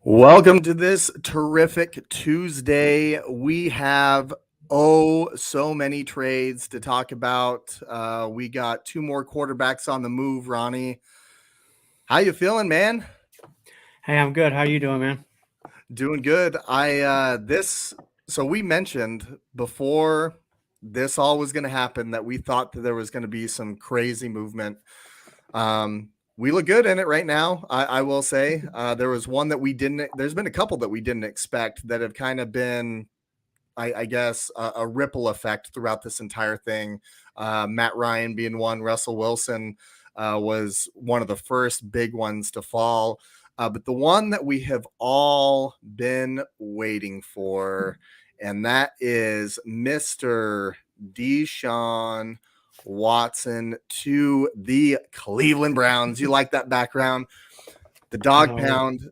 Welcome to this terrific Tuesday. We have so many trades to talk about. We got two more quarterbacks on the move. Ronnie, how you feeling, man? Hey, I'm good. How you doing, man? Doing good. So we mentioned before this all was going to happen that we thought that there was going to be some crazy movement. We look good in it right now. I will say there was one that we didn't. There's been a couple that we didn't expect that have kind of been, I guess, a ripple effect throughout this entire thing. Matt Ryan being one. Russell Wilson was one of the first big ones to fall. But the one that we have all been waiting for, and that is Mr. Deshaun Watson to the Cleveland Browns. You like that background? The dog pound.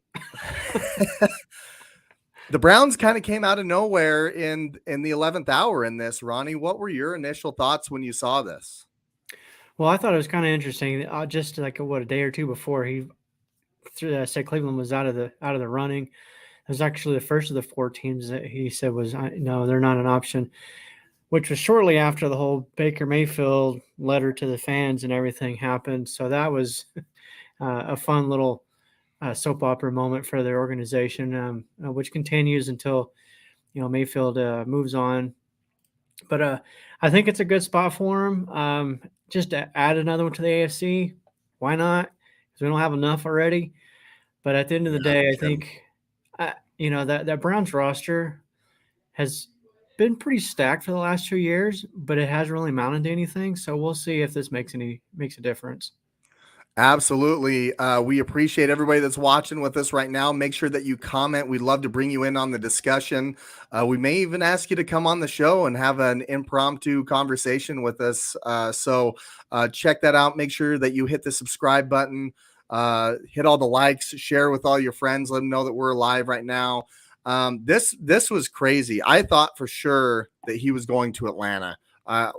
The Browns kind of came out of nowhere in the 11th hour in this. Ronnie, what were your initial thoughts when you saw this? Well, I thought it was kind of interesting. Just like a day or two before he said Cleveland was out of the running. It was actually the first of the four teams that he said was no, they're not an option. Which was shortly after the whole Baker Mayfield letter to the fans and everything happened. So that was a fun little soap opera moment for their organization, which continues until Mayfield moves on. But I think it's a good spot for him. Just to add another one to the AFC, why not? Because we don't have enough already. But at the end of the day, I think that Browns roster has been pretty stacked for the last 2 years, but it hasn't really amounted to anything. So we'll see if this makes a difference. Absolutely. We appreciate everybody that's watching with us right now. Make sure that you comment. We'd love to bring you in on the discussion. We may even ask you to come on the show and have an impromptu conversation with us. So check that out. Make sure that you hit the subscribe button, hit all the likes, share with all your friends. Let them know that we're live right now. This was crazy. I thought for sure that he was going to Atlanta. I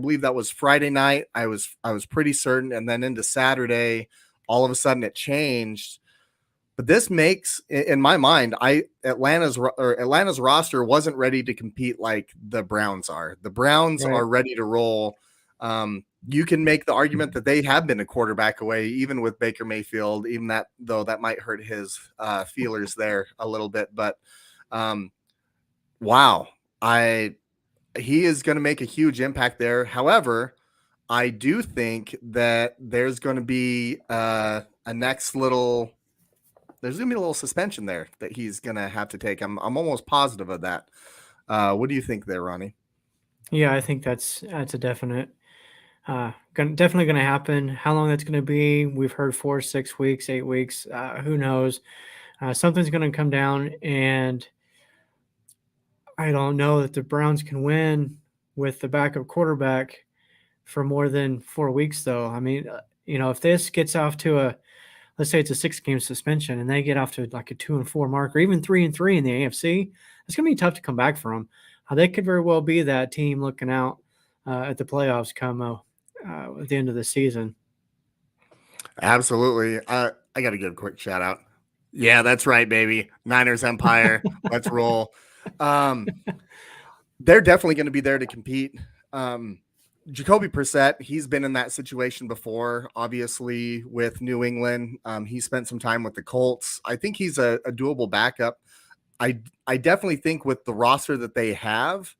believe that was Friday night. I was pretty certain, and then into Saturday, all of a sudden it changed. But this makes, in my mind, Atlanta's roster wasn't ready to compete like the Browns are. The Browns are ready to roll. You can make the argument that they have been a quarterback away, even with Baker Mayfield, even though that might hurt his feelers there a little bit. But wow, he is going to make a huge impact there. However, I do think that there's going to be a little suspension there that he's going to have to take. I'm almost positive of that. What do you think there, Ronnie? Yeah, I think that's a definite. Definitely going to happen. How long that's going to be? We've heard 4, 6 weeks, 8 weeks. Who knows? Something's going to come down, and I don't know that the Browns can win with the backup quarterback for more than 4 weeks, though. I mean, if this gets off to let's say it's a 6-game suspension, and they get off to like a 2-4 mark, or even 3-3 in the AFC, it's going to be tough to come back from. They could very well be that team looking out at the playoffs come at the end of the season. Absolutely. I got to give a quick shout out. Yeah, that's right, baby. Niners Empire. Let's roll. They're definitely going to be there to compete. Jacoby Brissett, he's been in that situation before, obviously, with New England. He spent some time with the Colts. I think he's a doable backup. I definitely think with the roster that they have,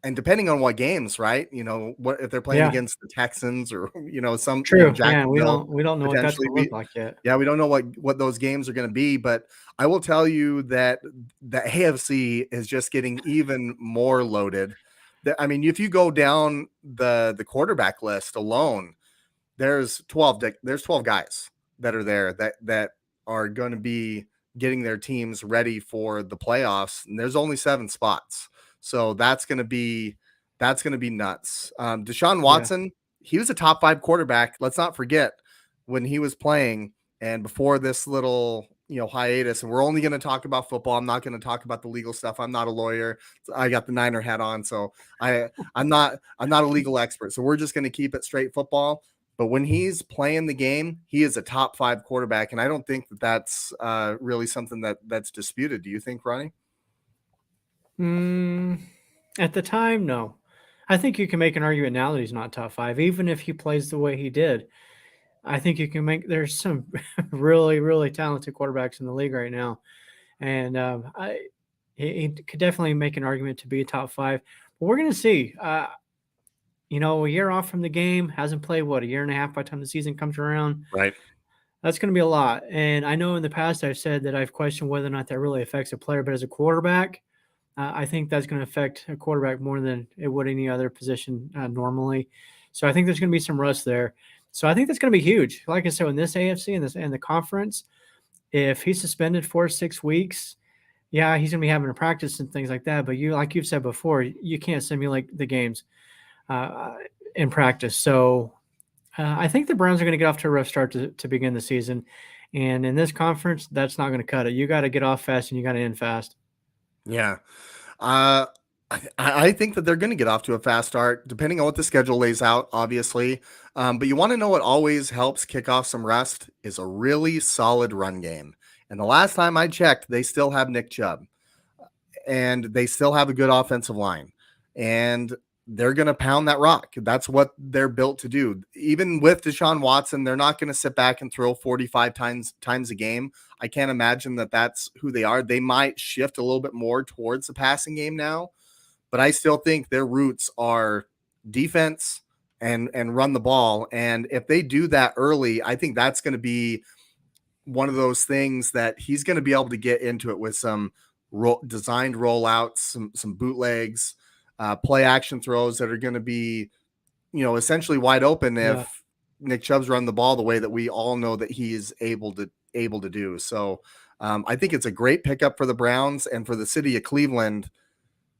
and depending on what games, right? What if they're playing against the Texans or some true. Jacksonville, we don't know what that's going to look like yet. Yeah, we don't know what those games are going to be, but I will tell you that the AFC is just getting even more loaded. I mean, if you go down the quarterback list alone, there's 12 guys that are there that are going to be getting their teams ready for the playoffs, and there's only 7 spots. So that's going to be nuts. Deshaun Watson, he was a top 5 quarterback. Let's not forget when he was playing and before this little hiatus, and we're only going to talk about football. I'm not going to talk about the legal stuff. I'm not a lawyer. I got the Niner hat on, so I'm not a legal expert. So we're just going to keep it straight football. But when he's playing the game, he is a top 5 quarterback, and I don't think that that's really something that's disputed. Do you think, Ronnie? At the time, no. I think you can make an argument now that he's not top 5, even if he plays the way he did. I think you can make there's some really, really talented quarterbacks in the league right now, and he could definitely make an argument to be a top 5. But we're gonna see. A year off from the game, hasn't played a year and a half by the time the season comes around. Right. That's going to be a lot. And I know in the past I've said that I've questioned whether or not that really affects a player, but as a quarterback, I think that's going to affect a quarterback more than it would any other position normally. So I think there's going to be some rust there. So I think that's going to be huge. Like I said, in this AFC and the conference, if he's suspended 4 or 6 weeks, yeah, he's going to be having to practice and things like that. But like you've said before, you can't simulate the games in practice. So I think the Browns are going to get off to a rough start to begin the season. And in this conference, that's not going to cut it. You got to get off fast and you got to end fast. Yeah. Uh, I think that they're going to get off to a fast start, depending on what the schedule lays out, obviously. But you want to know what always helps kick off some rust is a really solid run game. And the last time I checked, they still have Nick Chubb, and they still have a good offensive line. And they're going to pound that rock. That's what they're built to do. Even with Deshaun Watson, they're not going to sit back and throw 45 times a game. I can't imagine that that's who they are. They might shift a little bit more towards the passing game now, but I still think their roots are defense and run the ball. And if they do that early, I think that's going to be one of those things that he's going to be able to get into it with some designed rollouts, some bootlegs, play action throws that are going to be, essentially wide open if Nick Chubb's run the ball the way that we all know that he is able to do. So I think it's a great pickup for the Browns, and for the city of Cleveland.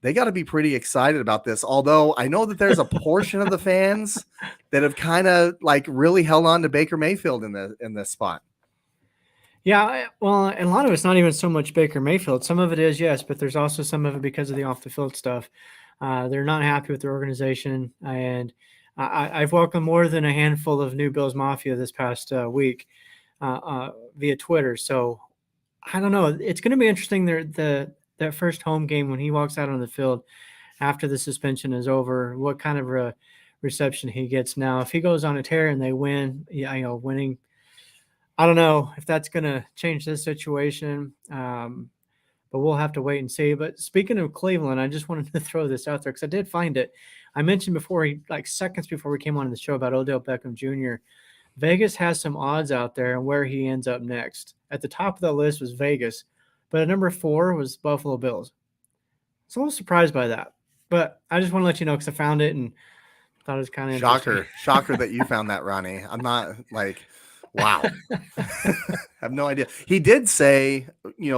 They got to be pretty excited about this. Although I know that there's a portion of the fans that have kind of really held on to Baker Mayfield in this spot. Yeah, well, and a lot of it's not even so much Baker Mayfield. Some of it is, yes, but there's also some of it because of the off the field stuff. They're not happy with their organization, and I've welcomed more than a handful of new Bills Mafia this past week via Twitter. So I don't know. It's going to be interesting. That first home game when he walks out on the field after the suspension is over, what kind of a reception he gets. Now, if he goes on a tear and they win, winning. I don't know if that's going to change this situation, but we'll have to wait and see. But speaking of Cleveland, I just wanted to throw this out there because I did find it. I mentioned before, seconds before we came on the show about Odell Beckham Jr., Vegas has some odds out there on where he ends up next. At the top of the list was Vegas, but at number 4 was Buffalo Bills. So I was surprised by that. But I just want to let you know because I found it and thought it was kind of interesting. Shocker that you found that, Ronnie. I'm not wow. I have no idea. He did say,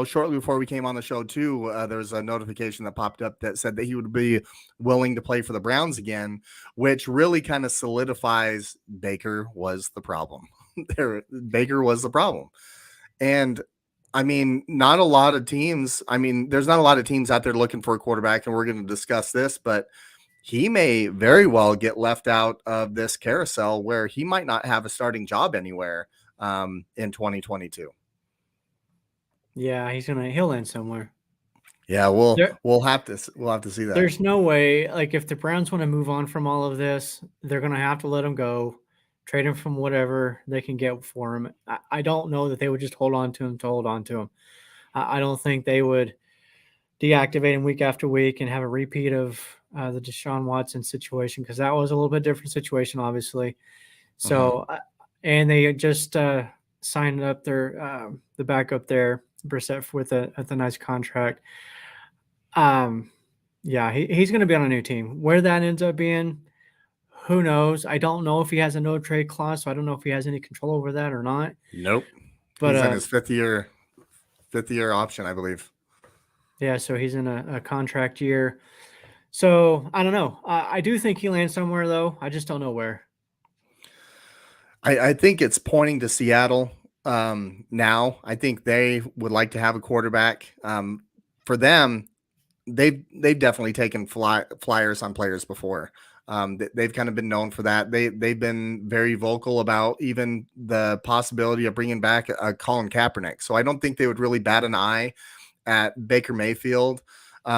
shortly before we came on the show too, there was a notification that popped up that said that he would be willing to play for the Browns again, which really kind of solidifies Baker was the problem. Baker was the problem. And I mean, not a lot of teams. I mean, there's not a lot of teams out there looking for a quarterback, and we're going to discuss this, but he may very well get left out of this carousel where he might not have a starting job anywhere in 2022. Yeah, he'll end somewhere. Yeah, we'll have to see that. There's no way, if the Browns want to move on from all of this, they're going to have to let him go, trade him from whatever they can get for him. I don't know that they would just hold on to him. I don't think they would deactivate him week after week and have a repeat of the Deshaun Watson situation, because that was a little bit different situation, obviously. So, and they just signed up the backup there, Brissett, with a nice contract. Yeah, he's going to be on a new team. Where that ends up being, who knows? I don't know if he has a no trade clause, so I don't know if he has any control over that or not. Nope. But he's in his fifth year option, I believe. Yeah, so he's in a contract year. So I don't know. I do think he lands somewhere, though. I just don't know where. I think it's pointing to Seattle now. I think they would like to have a quarterback. For them, they've definitely taken flyers on players before. They've kind of been known for that. They've been very vocal about even the possibility of bringing back Colin Kaepernick. So I don't think they would really bat an eye at Baker Mayfield.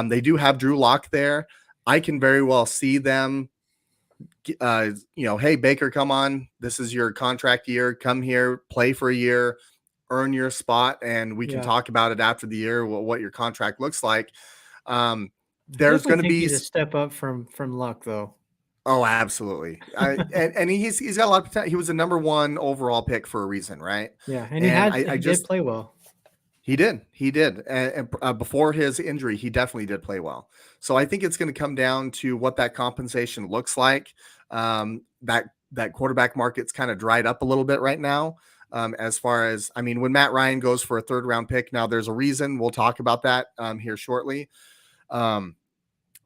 They do have Drew Lock there. I can very well see them, hey, Baker, come on. This is your contract year. Come here, play for a year, earn your spot, and we can talk about it after the year, what your contract looks like. There's going to be a step up from Luck, though. Oh, absolutely. And he's got a lot of potential. He was the number 1 overall pick for a reason, right? Yeah, and he did play well. He did. And before his injury, he definitely did play well. So I think it's going to come down to what that compensation looks like. That quarterback market's kind of dried up a little bit right now. As far as, when Matt Ryan goes for a 3rd round pick, now there's a reason. We'll talk about that here shortly.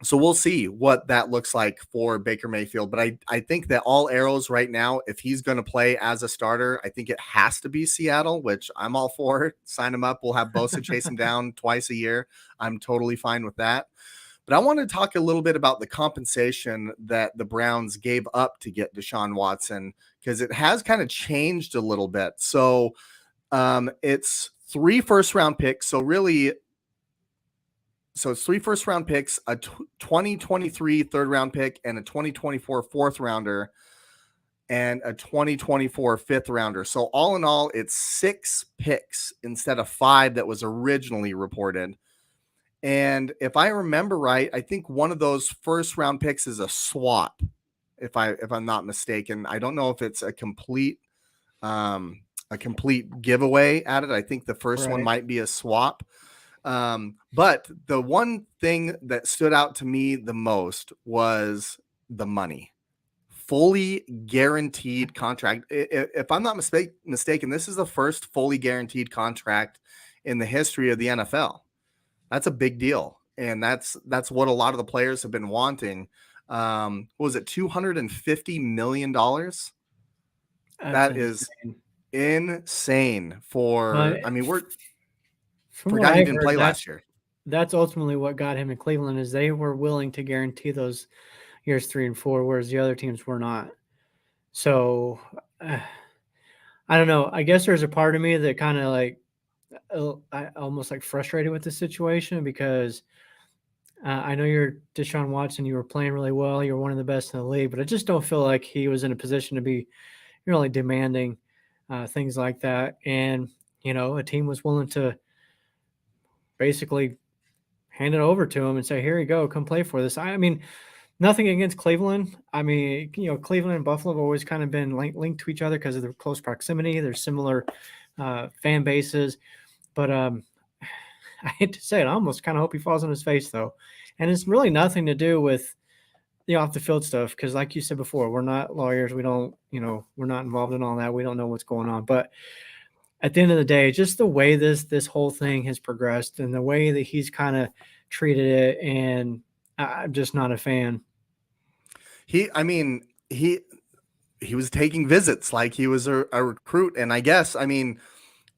So we'll see what that looks like for Baker Mayfield. But I think that all arrows right now, if he's going to play as a starter, I think it has to be Seattle, which I'm all for. Sign him up. We'll have Bosa chase him down twice a year. I'm totally fine with that. But I want to talk a little bit about the compensation that the Browns gave up to get Deshaun Watson, because it has kind of changed a little bit. So it's 3 first-round picks. So it's 3 first-round picks, a 2023 3rd-round pick, and a 2024 4th-rounder, and a 2024 5th-rounder. So all in all, it's 6 picks instead of 5 that was originally reported. And if I remember right, I think one of those first-round picks is a swap, if I'm not mistaken. I don't know if it's a complete giveaway at it. I think the first one might be a swap. But the one thing that stood out to me the most was the money. Fully guaranteed contract. If I'm not mistaken, this is the first fully guaranteed contract in the history of the NFL. That's a big deal. And that's what a lot of the players have been wanting. What was it, $250 million? That is insane for, forgot he didn't play last year. That's ultimately what got him in Cleveland, is they were willing to guarantee those years 3 and 4, whereas the other teams were not. So I don't know. I guess there's a part of me that kind of I almost frustrated with the situation, because I know you're Deshaun Watson. You were playing really well. You're one of the best in the league, but I just don't feel like he was in a position to be really demanding things like that. And, a team was willing to basically hand it over to him and say, here you go, come play for this. Nothing against Cleveland. Cleveland and Buffalo have always kind of been linked to each other because of their close proximity. They're similar fan bases. But I hate to say it, I almost kind of hope he falls on his face, though. And it's really nothing to do with the off the field stuff, because like you said before, we're not lawyers. We don't, we're not involved in all that. We don't know what's going on. But at the end of the day, just the way this whole thing has progressed and the way that he's kind of treated it, and I'm just not a fan. He was taking visits like he was a recruit. And I guess,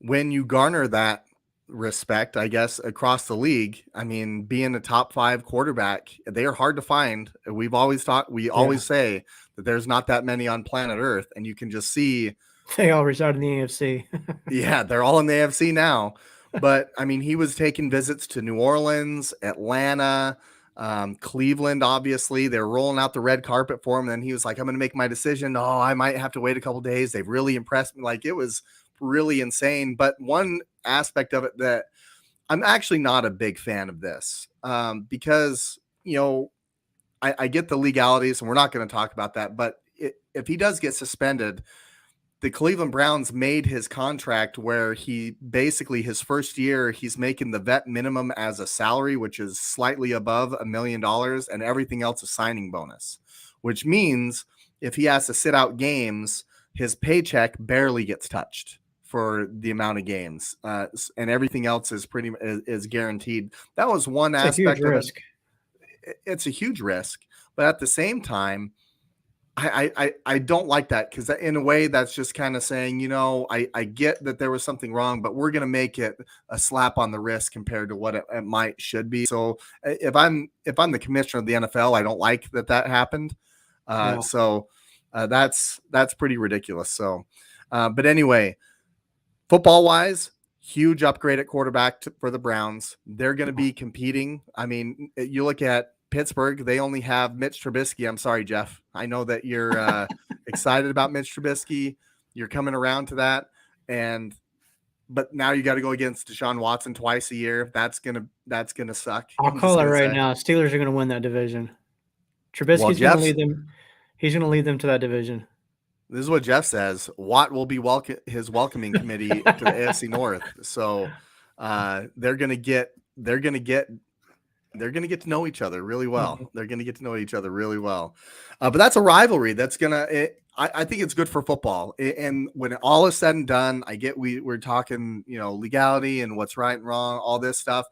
when you garner that respect, I guess, across the league, being a top 5 quarterback, they are hard to find. We've always always say that there's not that many on planet Earth, and you can just see they all reside in the AFC. Yeah, they're all in the AFC now. But he was taking visits to New Orleans, Atlanta, Cleveland. Obviously, they're rolling out the red carpet for him. And then he was like, I'm going to make my decision. Oh, I might have to wait a couple days. They've really impressed me. It was really insane. But one aspect of it that I'm actually not a big fan of this, because, I get the legalities, and we're not going to talk about that. But if he does get suspended, the Cleveland Browns made his contract where he basically, his first year, he's making the vet minimum as a salary, which is slightly above $1 million, and everything else a signing bonus, which means if he has to sit out games, his paycheck barely gets touched for the amount of games, and everything else is is guaranteed. That was one aspect of it. It's a huge risk, but at the same time, I don't like that, because in a way that's just kind of saying, I get that there was something wrong, but we're going to make it a slap on the wrist compared to what it should be. So if I'm the commissioner of the NFL, I don't like that happened. Yeah. So that's pretty ridiculous. So, but anyway, football wise, huge upgrade at quarterback for the Browns. They're going to be competing. I mean, you look at Pittsburgh, they only have Mitch Trubisky. I'm sorry, Jeff. I know that you're excited about Mitch Trubisky. You're coming around to that. But now you got to go against Deshaun Watson twice a year. That's gonna suck. I'll I'm just call it gonna right say. now. Steelers are going to win that division. Well, Trubisky's going to Jeff's lead them. He's going to lead them to that division. this is what Jeff says. Watt will be his welcoming committee to the AFC North. So they're gonna get to know each other really well. Mhm. They're gonna get to know each other really well. But that's a rivalry. That's I think it's good for football. And when all is said and done, I get we're talking, legality and what's right and wrong, all this stuff.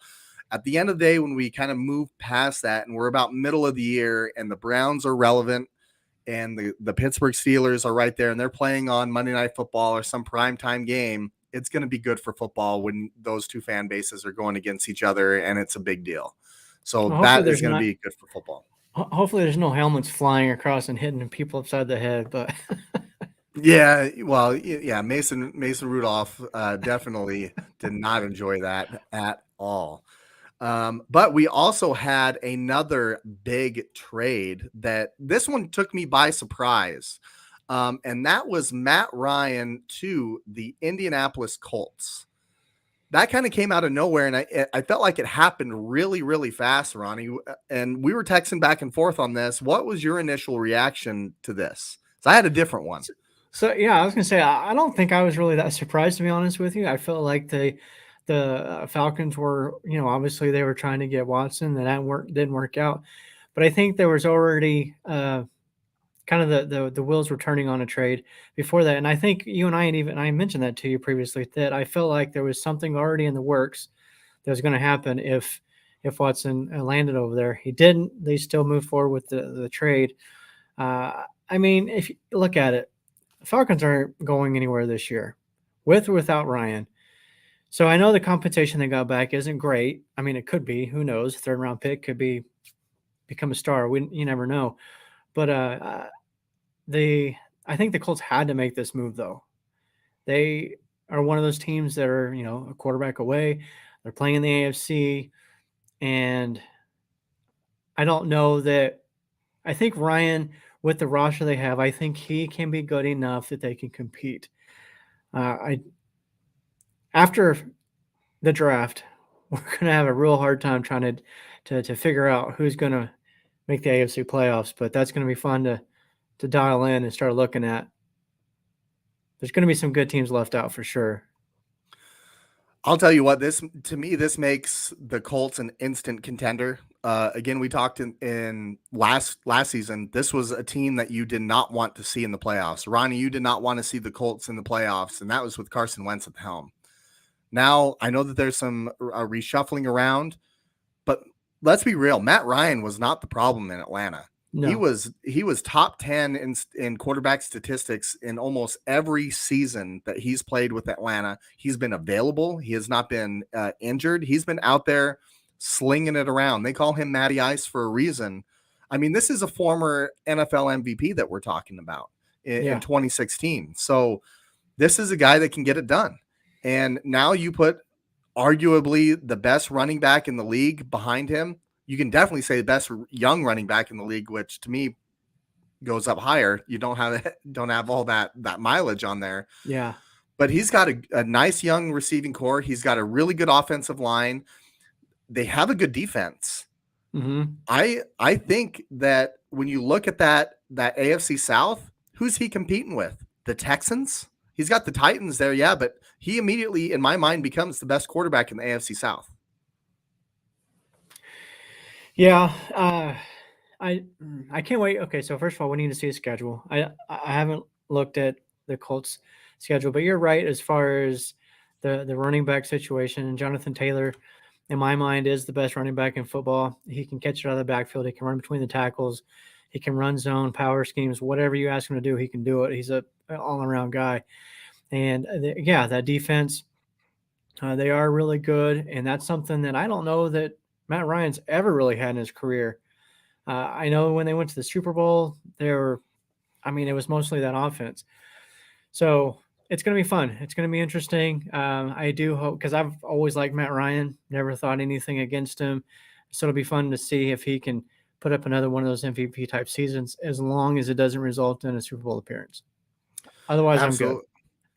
At the end of the day, when we kind of move past that and we're about middle of the year and the Browns are relevant and the Pittsburgh Steelers are right there and they're playing on Monday Night Football or some primetime game, it's going to be good for football when those two fan bases are going against each other and it's a big deal. So Well, that is going to be good for football. Hopefully, there's no helmets flying across and hitting people upside the head. But Yeah, well, yeah, Mason Rudolph definitely did not enjoy that at all. But we also had another big trade that this one took me by surprise. And that was Matt Ryan to the Indianapolis Colts. That kind of came out of nowhere, and I felt like it happened really, really fast, Ronnie. And we were texting back and forth on this. What was your initial reaction to this? So I had a different one. So yeah, I was gonna say I don't think I was really that surprised, to be honest with you. I felt like the Falcons were, obviously they were trying to get Watson, didn't work out, but I think there was already kind of the wheels were turning on a trade before that, and I think you and I mentioned that to you previously, that I felt like there was something already in the works that was going to happen if Watson landed over there. He didn't. They still moved forward with the trade. I mean, if you look at it, the Falcons aren't going anywhere this year, with or without Ryan. So I know the compensation they got back isn't great. I mean, it could be. Who knows? Third round pick could become a star. You never know. But I think the Colts had to make this move, though. They are one of those teams that are, a quarterback away. They're playing in the AFC, and I don't know that. I think Ryan, with the roster they have, I think he can be good enough that they can compete. I After the draft, we're going to have a real hard time trying to figure out who's going to make the AFC playoffs, but that's going to be fun to dial in and start looking at. There's going to be some good teams left out for sure. I'll tell you what, this makes the Colts an instant contender. Again, we talked in last season. This was a team that you did not want to see in the playoffs. Ronnie, you did not want to see the Colts in the playoffs, and that was with Carson Wentz at the helm. Now, I know that there's some reshuffling around, but let's be real. Matt Ryan was not the problem in Atlanta. No. He was top 10 in quarterback statistics in almost every season that he's played with Atlanta. He's been available. He has not been injured. He's been out there slinging it around. They call him Matty Ice for a reason. I mean, this is a former NFL MVP that we're talking about in 2016. So this is a guy that can get it done. And now you put arguably the best running back in the league behind him. You can definitely say the best young running back in the league, which to me goes up higher. You don't have all that mileage on there. Yeah. But he's got a nice young receiving core. He's got a really good offensive line. They have a good defense. Mm-hmm. I think that when you look at that AFC South, who's he competing with? The Texans? He's got the Titans there, yeah, but he immediately, in my mind, becomes the best quarterback in the AFC South. Yeah, I can't wait. Okay, so first of all, we need to see a schedule. I haven't looked at the Colts schedule, but you're right as far as the running back situation. And Jonathan Taylor, in my mind, is the best running back in football. He can catch it out of the backfield. He can run between the tackles. He can run zone, power schemes, whatever you ask him to do, he can do it. He's an all-around guy. And that defense, they are really good, and that's something that I don't know that Matt Ryan's ever really had in his career. I know when they went to the Super Bowl, it was mostly that offense. So it's going to be fun. It's going to be interesting. I do hope, because I've always liked Matt Ryan, never thought anything against him. So it'll be fun to see if he can put up another one of those MVP type seasons, as long as it doesn't result in a Super Bowl appearance. Otherwise, I'm good.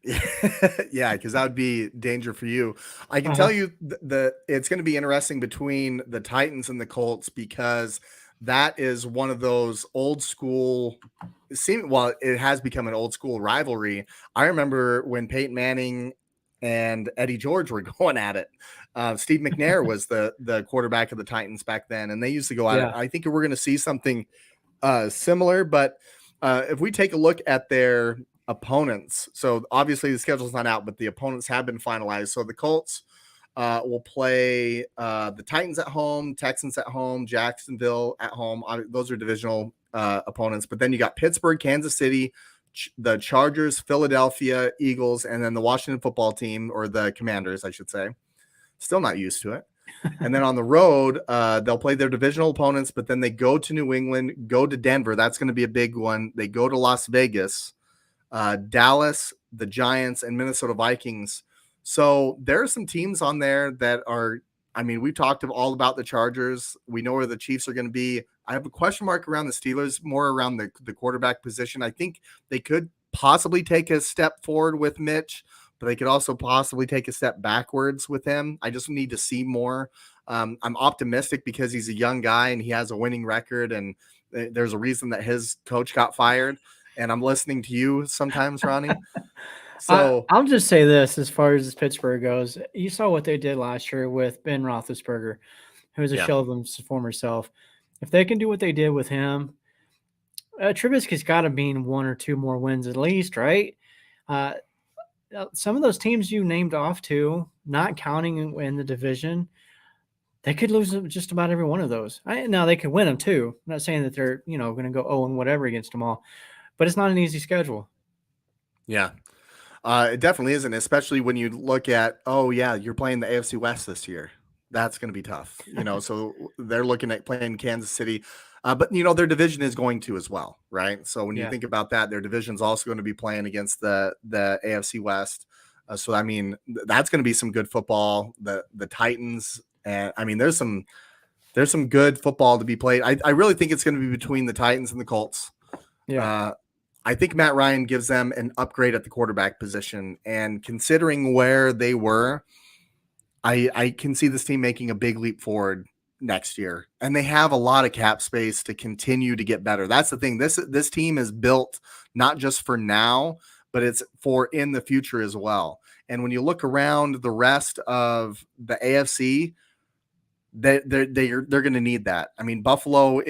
Absolutely. Yeah, because that would be danger for you. I can tell Uh-huh. you it's going to be interesting between the Titans and the Colts, because that is one of those old school. It has become an old school rivalry. I remember when Peyton Manning and Eddie George were going at it. Steve McNair was the quarterback of the Titans back then, and they used to go at it. Yeah. I think we're going to see something similar, but if we take a look at their opponents, so obviously the schedule's not out, but the opponents have been finalized. So the Colts will play the Titans at home, Texans at home, Jacksonville at home. Those are divisional opponents. But then you got Pittsburgh, Kansas City, the Chargers, Philadelphia, Eagles, and then the Washington football team, or the Commanders, I should say. Still not used to it. And then on the road, they'll play their divisional opponents, but then they go to New England, go to Denver. That's going to be a big one. They go to Las Vegas, Dallas, the Giants, and Minnesota Vikings. So there are some teams on there that are, we've talked all about the Chargers. We know where the Chiefs are going to be. I have a question mark around the Steelers, more around the quarterback position. I think they could possibly take a step forward with Mitch, but they could also possibly take a step backwards with him. I just need to see more. I'm optimistic because he's a young guy and he has a winning record, and there's a reason that his coach got fired. And I'm listening to you sometimes, Ronnie. So I'll just say this as far as Pittsburgh goes. You saw what they did last year with Ben Roethlisberger, who was a yeah, shell of his former self. If they can do what they did with him, Trubisky's got to mean one or two more wins at least, right? Uh, some of those teams you named off to, not counting in the division, they could lose just about every one of those. Now they could win them too. I'm not saying that they're going to go 0 and whatever against them all, but it's not an easy schedule. yeah. It definitely isn't, especially when you look at, oh yeah, you're playing the AFC West this year. That's going to be tough, So they're looking at playing Kansas City, but their division is going to as well, right? So when you Yeah. think about that, their division's also going to be playing against the AFC West. So that's going to be some good football. The Titans, and there's some good football to be played. I really think it's going to be between the Titans and the Colts. Yeah. I think Matt Ryan gives them an upgrade at the quarterback position. And considering where they were, I can see this team making a big leap forward next year. And they have a lot of cap space to continue to get better. That's the thing. This team is built not just for now, but it's for in the future as well. And when you look around the rest of the AFC, they're going to need that. Buffalo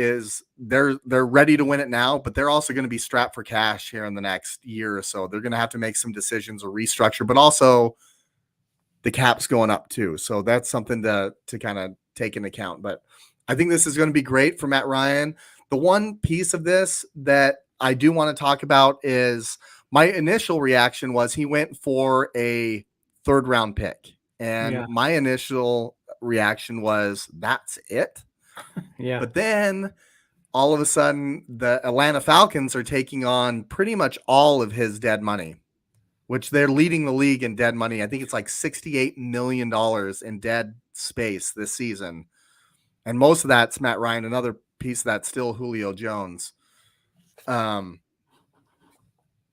they're ready to win it now, but they're also going to be strapped for cash here in the next year or so. They're going to have to make some decisions or restructure, but also the cap's going up too. So that's something to kind of take into account. But I think this is going to be great for Matt Ryan. The one piece of this that I do want to talk about is my initial reaction was he went for a third round pick. And Yeah. my initial reaction was, that's it. Yeah. But then all of a sudden, the Atlanta Falcons are taking on pretty much all of his dead money, which they're leading the league in dead money. I think it's like $68 million in dead space this season. And most of that's Matt Ryan. Another piece of that's still Julio Jones.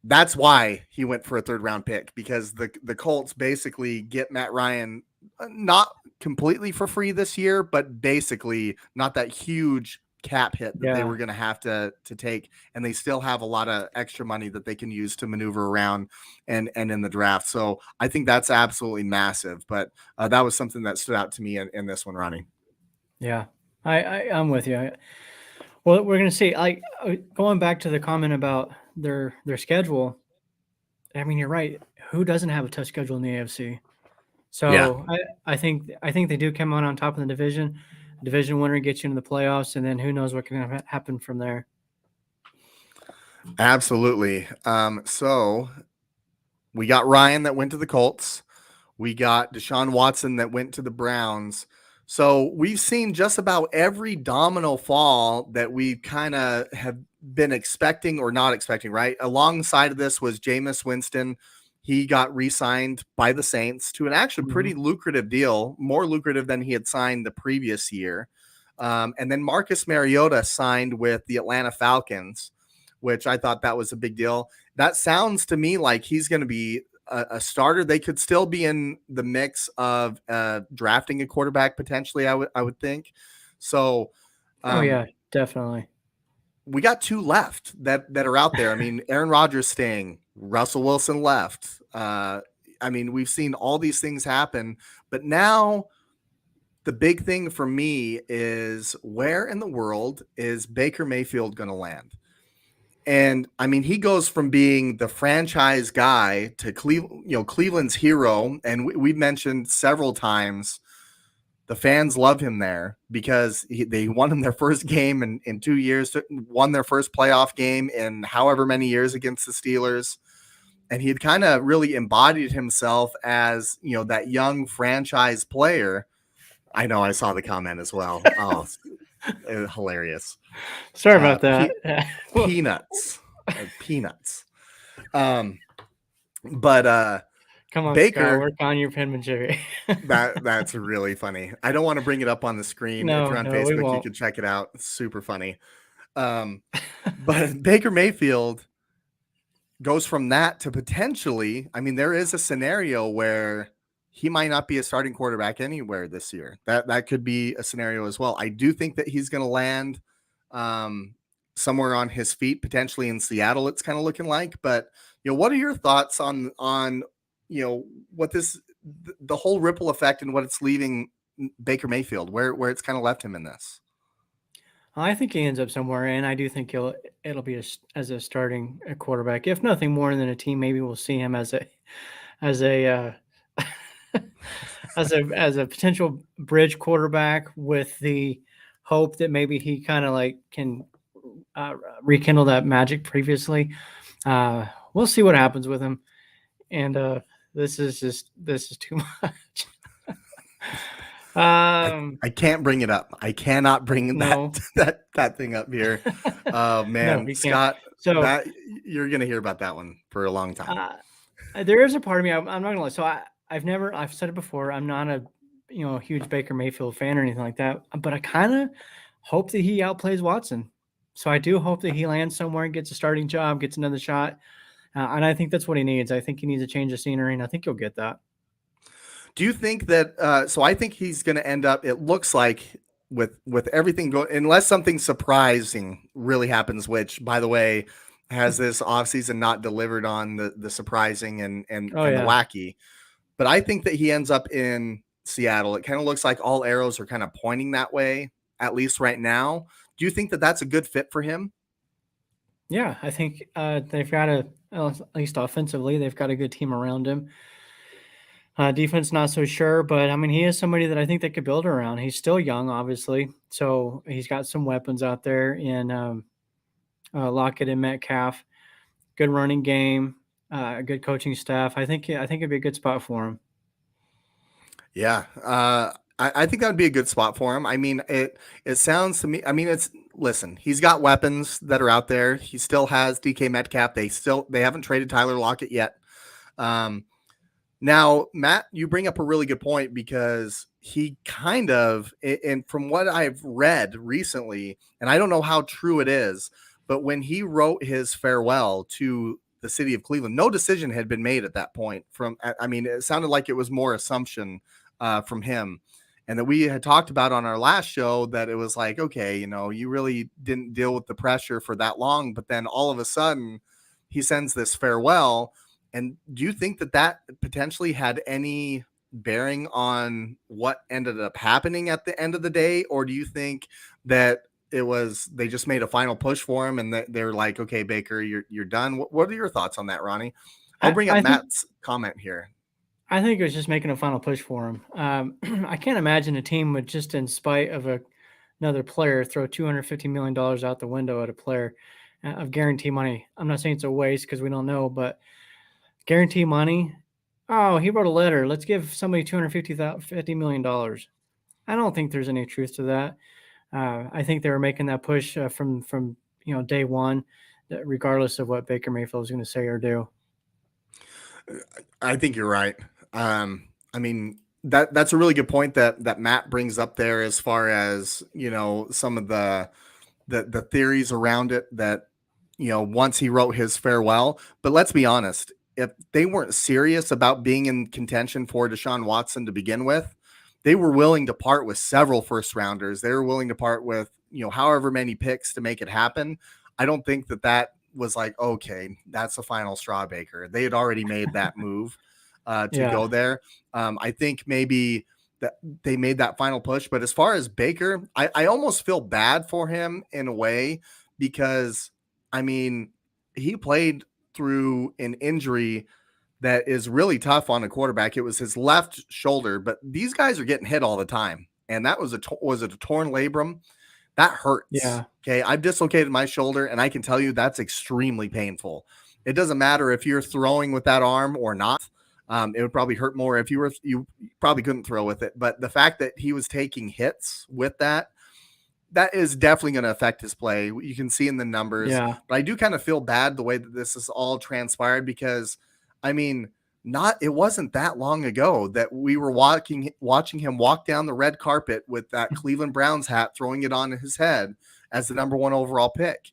That's why he went for a third round pick, because the Colts basically get Matt Ryan not completely for free this year, but basically not that huge cap hit that they were going to have to take. And they still have a lot of extra money that they can use to maneuver around and in the draft. So I think that's absolutely massive. But that was something that stood out to me in this one, Ronnie. Yeah. I'm with you. Well, we're going to see, like, going back to the comment about their schedule. You're right. Who doesn't have a tough schedule in the AFC? So I think they do come on top of the division. Division winner gets you into the playoffs, and then who knows what can happen from there. Absolutely. So we got Ryan that went to the Colts. We got Deshaun Watson that went to the Browns. So we've seen just about every domino fall that we kind of have been expecting or not expecting, right? Alongside of this was Jameis Winston. He got re-signed by the Saints to an actually pretty lucrative deal, more lucrative than he had signed the previous year. And then Marcus Mariota signed with the Atlanta Falcons, which I thought that was a big deal. That sounds to me like he's going to be a starter. They could still be in the mix of drafting a quarterback potentially. I would think. So, Yeah, definitely. we got two left that are out there. I mean, Aaron Rodgers staying, Russell Wilson left. I mean, we've seen all these things happen, but now the big thing for me is where in the world is Baker Mayfield going to land? And I mean, he goes from being the franchise guy to Cleveland's hero. And we mentioned several times the fans love him there because they won him their first game in 2 years, won their first playoff game in however many years against the Steelers. And he had kind of really embodied himself as, that young franchise player. I know I saw the comment as well. Oh, it was hilarious. Sorry about that. Peanuts. Peanuts. But Come on, Baker, Scott, work on your penmanship. that's really funny. I don't want to bring it up on the screen. If you're on Facebook, you can check it out. It's super funny. But Baker Mayfield goes from that to potentially, I mean, there is a scenario where he might not be a starting quarterback anywhere this year. That could be a scenario as well. I do think that he's going to land somewhere on his feet, potentially in Seattle. It's kind of looking like, but what are your thoughts on what the whole ripple effect and what it's leaving Baker Mayfield, where it's kind of left him in this? I think he ends up somewhere, and I do think it'll be as a starting quarterback, if nothing more than a team. Maybe we'll see him as a as a as a potential bridge quarterback with the hope that maybe he kind of like can rekindle that magic previously. We'll see what happens with him, and this is too much. I can't bring it up. I cannot bring No. that thing up here. Oh man, No, Scott, so that you're gonna hear about that one for a long time. there is a part of me. I'm not gonna lie. So I've said it before. I'm not a huge Baker Mayfield fan or anything like that. But I kind of hope that he outplays Watson. So I do hope that he lands somewhere and gets a starting job, gets another shot. And I think that's what he needs. I think he needs a change of scenery, and I think he'll get that. Do you think that? So I think he's going to end up. It looks like with everything going, unless something surprising really happens. Which, by the way, has this offseason not delivered on the surprising and the wacky. But I think that he ends up in Seattle. It kind of looks like all arrows are kind of pointing that way, at least right now. Do you think that that's a good fit for him? Yeah, I think they've got at least offensively, they've got a good team around him. Defense, not so sure, but I mean, he is somebody that I think they could build around. He's still young, obviously, so he's got some weapons out there in Lockett and Metcalf. Good running game, good coaching staff. I think it'd be a good spot for him. Yeah, I think that would be a good spot for him. I mean, it sounds to me. I mean, listen, he's got weapons that are out there. He still has DK Metcalf. They haven't traded Tyler Lockett yet. Now, Matt, you bring up a really good point because he kind of, and from what I've read recently, and I don't know how true it is, but when he wrote his farewell to the city of Cleveland, no decision had been made at that point. I mean, it sounded like it was more assumption from him. And that we had talked about on our last show that it was like, okay, you really didn't deal with the pressure for that long. But then all of a sudden he sends this farewell. And do you think that potentially had any bearing on what ended up happening at the end of the day? Or do you think that they just made a final push for him and they're like, okay, Baker, you're done. What are your thoughts on that, Ronnie? I'll bring up Matt's comment here. I think it was just making a final push for him. I can't imagine a team would just, in spite of another player, throw $250 million out the window at a player of guarantee money. I'm not saying it's a waste because we don't know, but guarantee money. Oh, he wrote a letter. Let's give somebody $250 million. I don't think there's any truth to that. I think they were making that push from day one, regardless of what Baker Mayfield was going to say or do. I think you're right. I mean that's a really good point that Matt brings up there, as far as some of the theories around it, that once he wrote his farewell. But let's be honest, if they weren't serious about being in contention for Deshaun Watson to begin with, they were willing to part with several first rounders. They were willing to part with however many picks to make it happen. I don't think that was like, okay, that's the final straw, Baker. They had already made that move to Yeah, go there. I think maybe that they made that final push. But as far as Baker, I almost feel bad for him in a way, because I mean, he played through an injury that is really tough on a quarterback. It was his left shoulder, but these guys are getting hit all the time. And that was was it a torn labrum? That hurts. yeah, Okay. I've dislocated my shoulder, and I can tell you that's extremely painful. It doesn't matter if you're throwing with that arm or not. It would probably hurt more if you probably couldn't throw with it. But the fact that he was taking hits with that is definitely going to affect his play. You can see in the numbers, yeah, but I do kind of feel bad the way that this is all transpired, because I mean, it wasn't that long ago that we were watching him walk down the red carpet with that Cleveland Browns hat, throwing it on his head as the number 1 overall pick.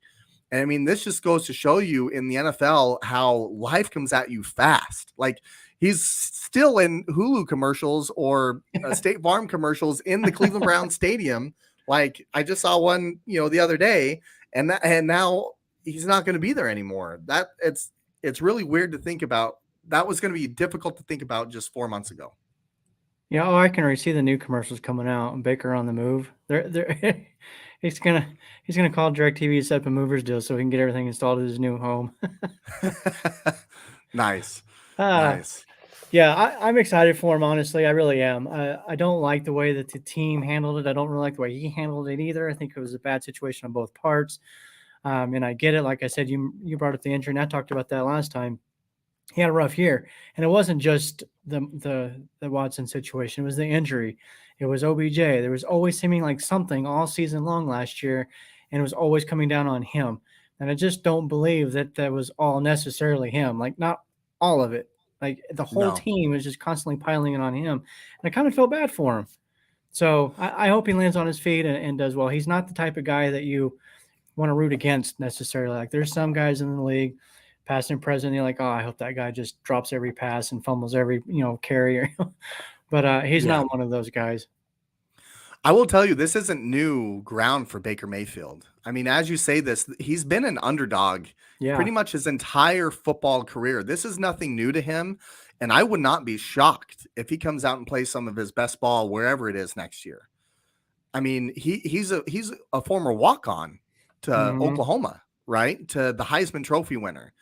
And I mean, this just goes to show you in the NFL how life comes at you fast. Like, he's still in Hulu commercials or State Farm commercials in the Cleveland Browns stadium. Like, I just saw one, the other day, and now he's not going to be there anymore. It's really weird to think about. That was going to be difficult to think about just 4 months ago. yeah. Oh, I can already see the new commercials coming out. And Baker on the move. They're he's gonna he's gonna call DirecTV to set up a movers deal so he can get everything installed at his new home. Nice. uh, Nice. Yeah, I'm excited for him. Honestly, I really am. I don't like the way that the team handled it. I don't really like the way he handled it either. I think it was a bad situation on both parts. And I get it. Like I said, you brought up the injury, and I talked about that last time. He had a rough year, and it wasn't just the Watson situation. It was the injury. It was OBJ. There was always seeming like something all season long last year, and it was always coming down on him. And I just don't believe that that was all necessarily him. Like, not all of it. Like, the whole No. team was just constantly piling it on him, and I kind of felt bad for him. So I hope he lands on his feet and does well. He's not the type of guy that you want to root against necessarily. Like, there's some guys in the league, past and present, you're like, oh, I hope that guy just drops every pass and fumbles every carry. But he's Yeah. not one of those guys. I will tell you, this isn't new ground for Baker Mayfield. I mean, as you say this, he's been an underdog Yeah. pretty much his entire football career. This is nothing new to him. And I would not be shocked if he comes out and plays some of his best ball wherever it is next year. I mean, he's a former walk-on to Hmm. Oklahoma, right? To the Heisman Trophy winner,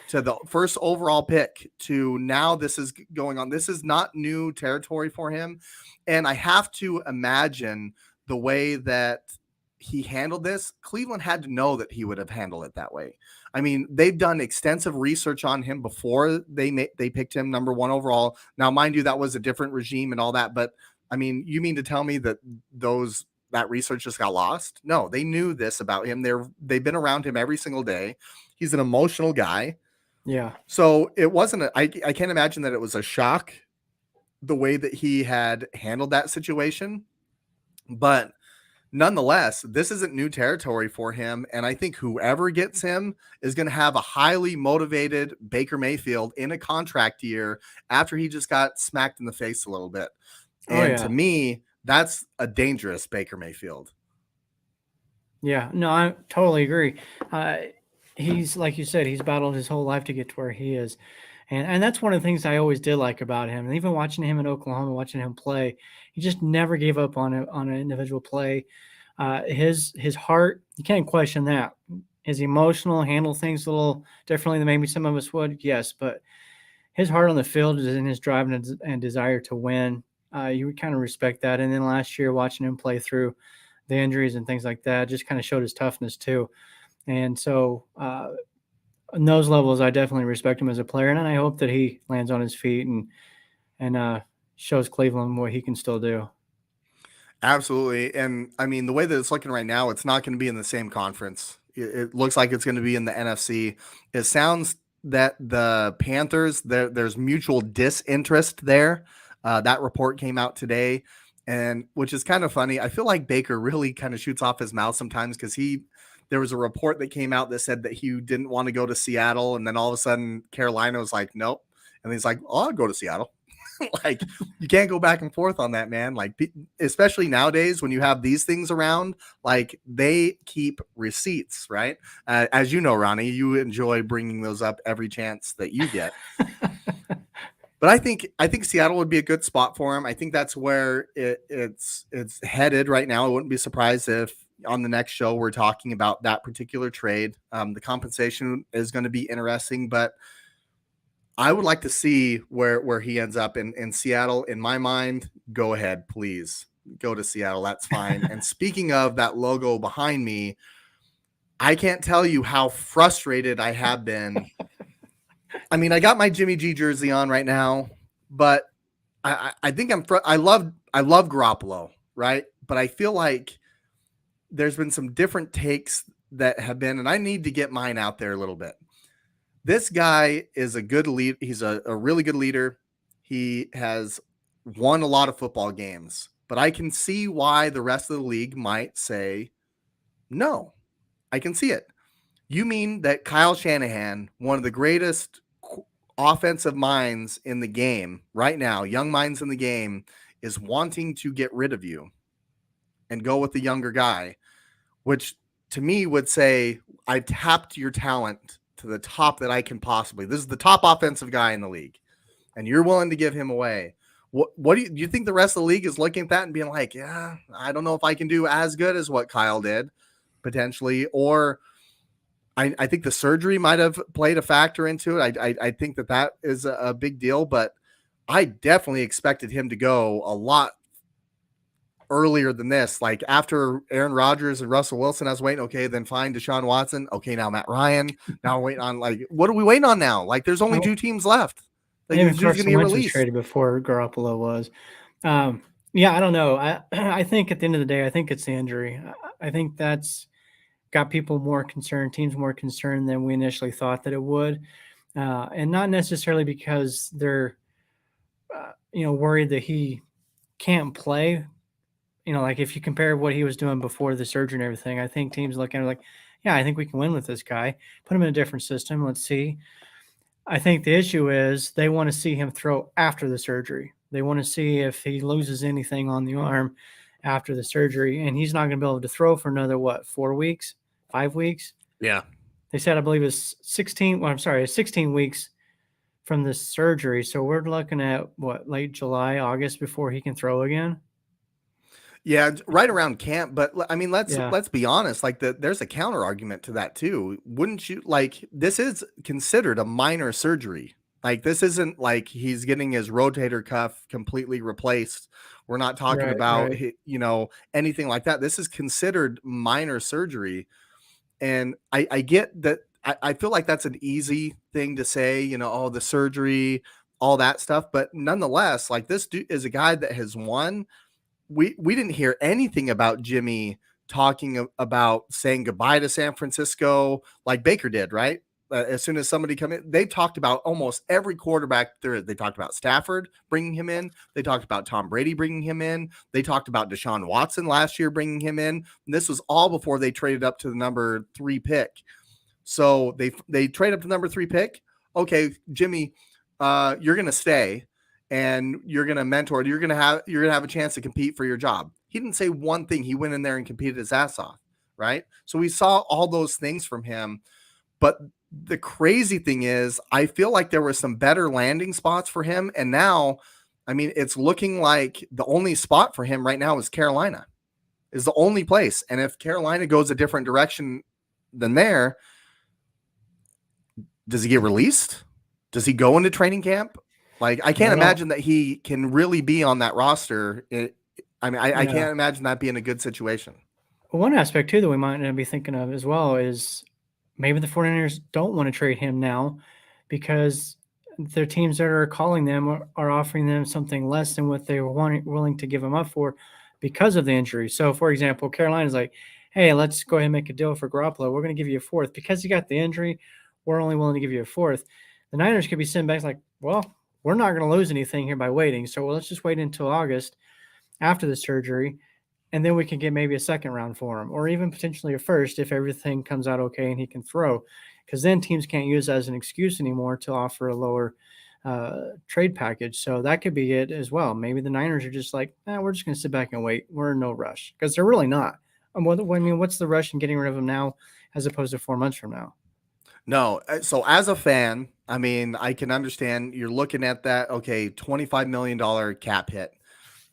to the first overall pick, to now this is going on. This is not new territory for him. And I have to imagine the way that he handled this, Cleveland had to know that he would have handled it that way. I mean, they've done extensive research on him before they picked him number 1 overall. Now, mind you, that was a different regime and all that, but I mean, you mean to tell me that that research just got lost? No, they knew this about him. They've been around him every single day. He's an emotional guy. Yeah. So it wasn't I can't imagine that it was a shock the way that he had handled that situation. But nonetheless, this isn't new territory for him. And I think whoever gets him is going to have a highly motivated Baker Mayfield in a contract year after he just got smacked in the face a little bit. Oh And to yeah. me, that's a dangerous Baker Mayfield. Yeah. No, I totally agree. Uh, he's, like you said, he's battled his whole life to get to where he is. And that's one of the things I always did like about him. And even watching him in Oklahoma, watching him play, he just never gave up on an individual play. His heart, you can't question that. His emotional, handle things a little differently than maybe some of us would, yes, but his heart on the field is in his drive and desire to win. You would kind of respect that. And then last year, watching him play through the injuries and things like that, just kind of showed his toughness too. And so, on those levels, I definitely respect him as a player, and I hope that he lands on his feet and shows Cleveland what he can still do. Absolutely. And I mean, the way that it's looking right now, it's not going to be in the same conference. It looks like it's going to be in the NFC. It sounds that the Panthers, there's mutual disinterest there. That report came out today, and which is kind of funny. I feel like Baker really kind of shoots off his mouth sometimes because there was a report that came out that said that he didn't want to go to Seattle, and then all of a sudden Carolina was like, nope. And he's like, oh, I'll go to Seattle. Like, you can't go back and forth on that, man. Like, especially nowadays when you have these things around, like, they keep receipts, right? As you know, Ronnie, you enjoy bringing those up every chance that you get. But I think Seattle would be a good spot for him. I think that's where it's headed right now. I wouldn't be surprised if on the next show we're talking about that particular trade. The compensation is going to be interesting, but I would like to see where he ends up in Seattle. In my mind, go ahead, please go to Seattle. That's fine. And speaking of that logo behind me, I can't tell you how frustrated I have been. I mean, I got my Jimmy G jersey on right now, but I think I love Garoppolo, right? But I feel like there's been some different takes that have been, and I need to get mine out there a little bit. This guy is a good lead. He's a really good leader. He has won a lot of football games, but I can see why the rest of the league might say no. I can see it. You mean that Kyle Shanahan, one of the greatest offensive minds in the game right now, young minds in the game, is wanting to get rid of you and go with the younger guy, which to me would say, I've tapped your talent to the top that I can possibly. This is the top offensive guy in the league, and you're willing to give him away. What do you think the rest of the league is looking at that and being like, yeah, I don't know if I can do as good as what Kyle did potentially, or I think the surgery might have played a factor into it. I think that is a big deal, but I definitely expected him to go a lot earlier than this. Like after Aaron Rodgers and Russell Wilson, I was waiting, okay, then fine, Deshaun Watson. Okay, now Matt Ryan. Now we're waiting on, like, what are we waiting on now? Like, there's only two teams left. Like, Even who's going to Carson get Wentz was released? traded before Garoppolo was. Yeah, I don't know. I think at the end of the day, I think it's the injury. I think that's got people more concerned, teams more concerned than we initially thought that it would, and not necessarily because they're worried that he can't play. Like if you compare what he was doing before the surgery and everything, I think teams look at it like, yeah, I think we can win with this guy. Put him in a different system. Let's see. I think the issue is they want to see him throw after the surgery. They want to see if he loses anything on the arm after the surgery, and he's not going to be able to throw for another 4 weeks, 5 weeks. Yeah. They said, I believe it's 16. Well, I'm sorry, 16 weeks from the surgery. So we're looking at late July, August before he can throw again. Yeah, right around camp. But I mean, let's be honest. Like, there's a counter argument to that too. Wouldn't you? Like, this is considered a minor surgery. Like, this isn't like he's getting his rotator cuff completely replaced. We're not talking about anything like that. This is considered minor surgery, and I get that. I feel like that's an easy thing to say. Oh, the surgery, all that stuff. But nonetheless, like, this dude is a guy that has won. We didn't hear anything about Jimmy talking about saying goodbye to San Francisco like Baker did, right? As soon as somebody come in, they talked about almost every quarterback there. They talked about Stafford bringing him in. They talked about Tom Brady bringing him in. They talked about Deshaun Watson last year bringing him in. And this was all before they traded up to the number 3 pick. So they trade up to number 3 pick. Okay, Jimmy, you're going to stay. And you're going to mentor, you're going to have a chance to compete for your job. He didn't say one thing. He went in there and competed his ass off. Right. So we saw all those things from him. But the crazy thing is, I feel like there were some better landing spots for him. And now, I mean, it's looking like the only spot for him right now is Carolina, is the only place. And if Carolina goes a different direction than there, does he get released? Does he go into training camp? Like, I can't imagine that he can really be on that roster. I can't imagine that being a good situation. One aspect, too, that we might be thinking of as well is maybe the 49ers don't want to trade him now because their teams that are calling them are offering them something less than what they were willing to give him up for because of the injury. So, for example, Carolina's like, hey, let's go ahead and make a deal for Garoppolo. We're going to give you a fourth. Because you got the injury, we're only willing to give you a fourth. The Niners could be sitting back like, well, we're not going to lose anything here by waiting. So let's just wait until August after the surgery, and then we can get maybe a second round for him, or even potentially a first if everything comes out okay and he can throw. Because then teams can't use that as an excuse anymore to offer a lower trade package. So that could be it as well. Maybe the Niners are just like, we're just going to sit back and wait. We're in no rush, because they're really not. I mean, what's the rush in getting rid of him now as opposed to 4 months from now? No. So as a fan, I mean, I can understand you're looking at that, okay, $25 million cap hit.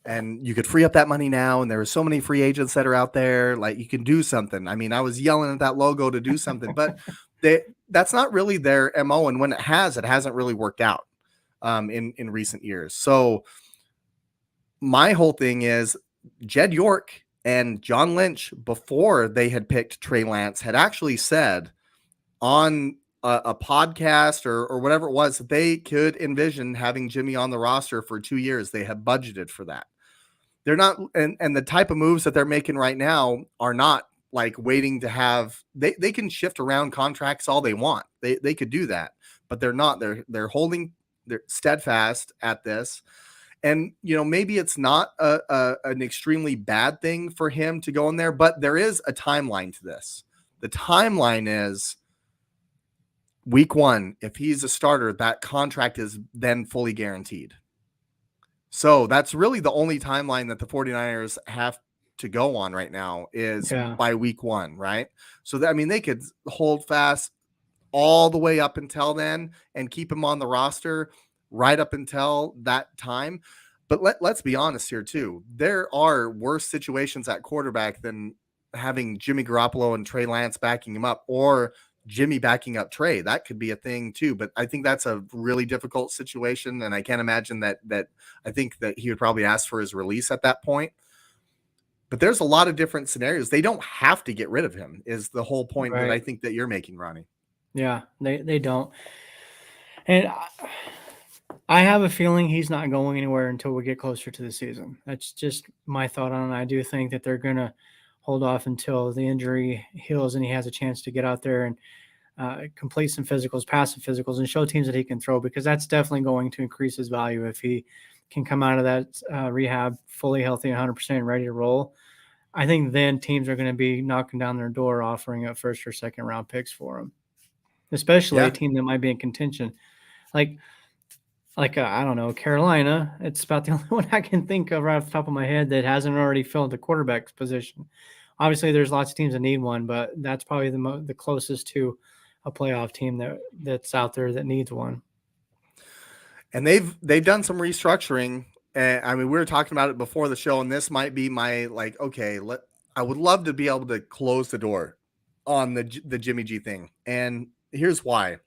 And you could free up that money now. And there are so many free agents that are out there. Like, you can do something. I mean, I was yelling at that logo to do something, but that's not really their MO. And when it hasn't really worked out in recent years. So my whole thing is Jed York and John Lynch, before they had picked Trey Lance, had actually said on a podcast or whatever it was, they could envision having Jimmy on the roster for 2 years. They have budgeted for that. They're not, and the type of moves that they're making right now are not like waiting to have, they can shift around contracts all they want. They could do that, but they're not. They're steadfast at this. And, maybe it's not an extremely bad thing for him to go in there, but there is a timeline to this. The timeline is week 1. If he's a starter, that contract is then fully guaranteed. So that's really the only timeline that the 49ers have to go on right now is by week 1, right? So they could hold fast all the way up until then and keep him on the roster right up until that time. But let's be honest here too. There are worse situations at quarterback than having Jimmy Garoppolo and Trey Lance backing him up, or Jimmy backing up Trey. That could be a thing too, but I think that's a really difficult situation. And I can't imagine that I think that he would probably ask for his release at that point. But there's a lot of different scenarios. They don't have to get rid of him is the whole point that I think that you're making, Ronnie. Yeah, they don't. And I have a feeling he's not going anywhere until we get closer to the season. That's just my thought on it. I do think that they're going to hold off until the injury heals and he has a chance to get out there and complete some physicals, pass some physicals, and show teams that he can throw, because that's definitely going to increase his value if he can come out of that rehab fully healthy, 100% ready to roll. I think then teams are going to be knocking down their door offering up first or second round picks for him, especially a team that might be in contention. Like I don't know, Carolina. It's about the only one I can think of right off the top of my head that hasn't already filled the quarterback's position. Obviously, there's lots of teams that need one, but that's probably the closest to a playoff team that's out there that needs one. And they've done some restructuring. I mean, we were talking about it before the show, and this might be my I would love to be able to close the door on the Jimmy G thing, and here's why.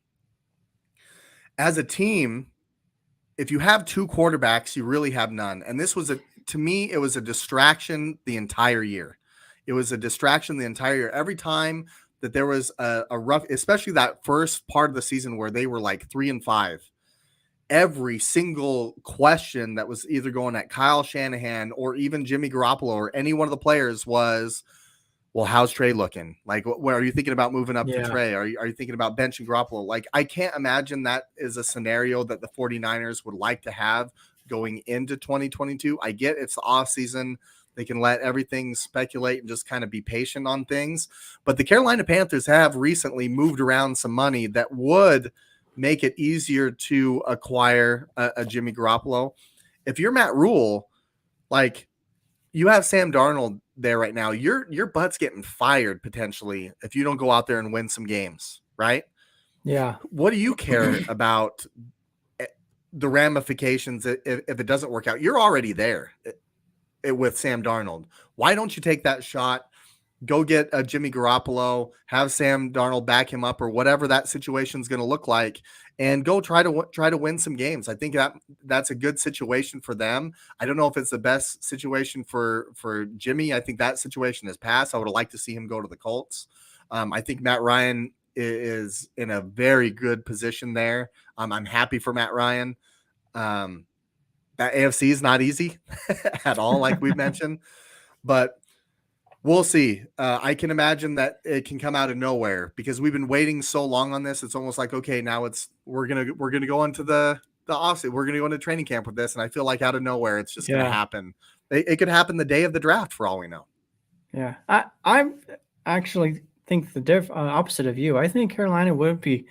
As a team, if you have 2 quarterbacks, you really have none. And this was to me, it was a distraction the entire year. It was a distraction the entire year. Every time that there was a rough, especially that first part of the season where they were like 3-5, every single question that was either going at Kyle Shanahan or even Jimmy Garoppolo or any one of the players was, well, how's Trey looking? Like, where are you thinking about moving up to Trey? Are you thinking about benching Garoppolo? Like, I can't imagine that is a scenario that the 49ers would like to have going into 2022. I get it's the off season. They can let everything speculate and just kind of be patient on things. But the Carolina Panthers have recently moved around some money that would make it easier to acquire a Jimmy Garoppolo. If you're Matt Rule, like, you have Sam Darnold there right now. Your butt's getting fired potentially if you don't go out there and win some games, right? Yeah. What do you care about the ramifications if it doesn't work out? You're already there with Sam Darnold. Why don't you take that shot? Go get a Jimmy Garoppolo, have Sam Darnold back him up, or whatever that situation is going to look like, and go try to win some games. I think that's a good situation for them. I don't know if it's the best situation for Jimmy. I think that situation has passed. I would have liked to see him go to the Colts. I think Matt Ryan is in a very good position there. I'm happy for Matt Ryan. That AFC is not easy at all, like we mentioned. but we'll see. I can imagine that it can come out of nowhere because we've been waiting so long on this. It's almost like, okay, now we're gonna go into the offseason. We're gonna go into training camp with this, and I feel like out of nowhere, it's just gonna Yeah. happen. It could happen the day of the draft for all we know. Yeah. I actually think the opposite of you. I think Carolina would be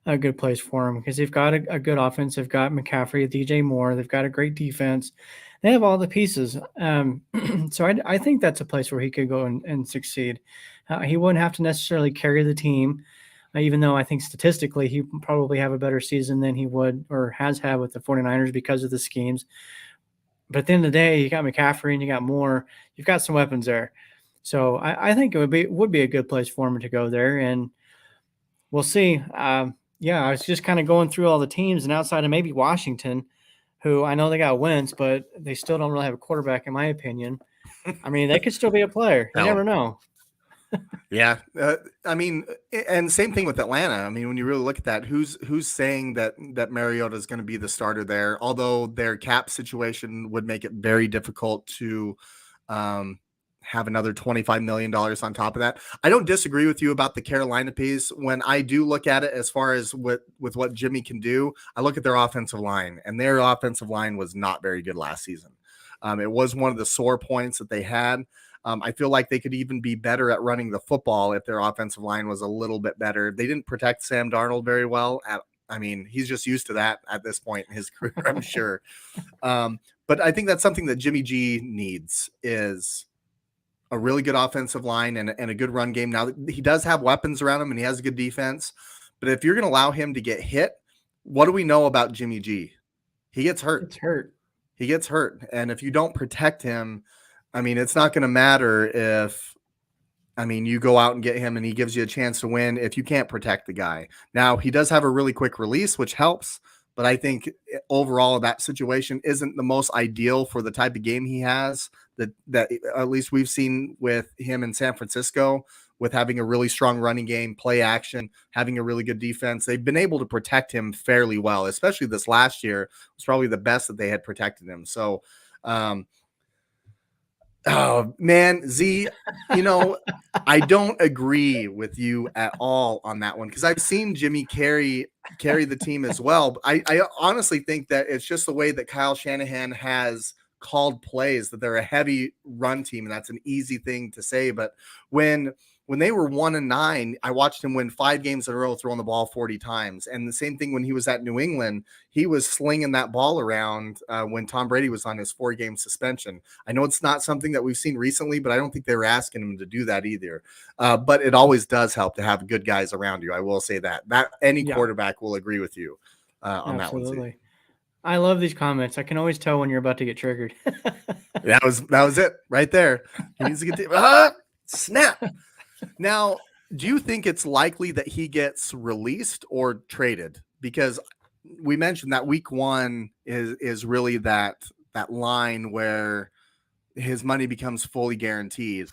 a good place for him because they've got a good offense. They've got McCaffrey, DJ Moore. They've got a great defense. They have all the pieces. So I think that's a place where he could go and succeed. He wouldn't have to necessarily carry the team, even though I think statistically he would probably have a better season than he would or has had with the 49ers because of the schemes. But at the end of the day, you got McCaffrey and you got Moore. You've got some weapons there. So I think it would be a good place for him to go there. And we'll see. Yeah, I was just kind of going through all the teams, and outside of maybe Washington, who I know they got Wentz, but they still don't really have a quarterback, in my opinion. I mean, they could still be a player. You never know. Yeah, I mean, and same thing with Atlanta. I mean, when you really look at that, who's saying that Mariota is going to be the starter there? Although their cap situation would make it very difficult to have another $25 million on top of that. I don't disagree with you about the Carolina piece. When I do look at it as far as with what Jimmy can do, I look at their offensive line, and their offensive line was not very good last season. It was one of the sore points that they had. I feel like they could even be better at running the football if their offensive line was a little bit better. They didn't protect Sam Darnold very well. I mean, he's just used to that at this point in his career, I'm sure. But I think that's something that Jimmy G needs is a really good offensive line and a good run game. Now, he does have weapons around him and he has a good defense. But if you're going to allow him to get hit, what do we know about Jimmy G? He gets hurt. It's hurt. He gets hurt. And if you don't protect him, I mean, it's not going to matter if, you go out and get him and he gives you a chance to win if you can't protect the guy. Now, he does have a really quick release, which helps. But I think overall that situation isn't the most ideal for the type of game he has that at least we've seen with him in San Francisco, with having a really strong running game, play action, having a really good defense. They've been able to protect him fairly well, especially this last year. It was probably the best that they had protected him. So, oh man, Z, I don't agree with you at all on that one because I've seen Jimmy carry the team as well. But I honestly think that it's just the way that Kyle Shanahan has called plays, that they're a heavy run team, and that's an easy thing to say. But when they were 1-9, I watched him win 5 games in a row, throwing the ball 40 times. And the same thing when he was at New England, he was slinging that ball around when Tom Brady was on his 4-game suspension. I know it's not something that we've seen recently, but I don't think they were asking him to do that either. But it always does help to have good guys around you. I will say that any quarterback will agree with you on that one. Absolutely. I love these comments. I can always tell when you're about to get triggered. That was it right there. He needs to get snap. Now, do you think it's likely that he gets released or traded? Because we mentioned that week 1 is really that line where his money becomes fully guaranteed.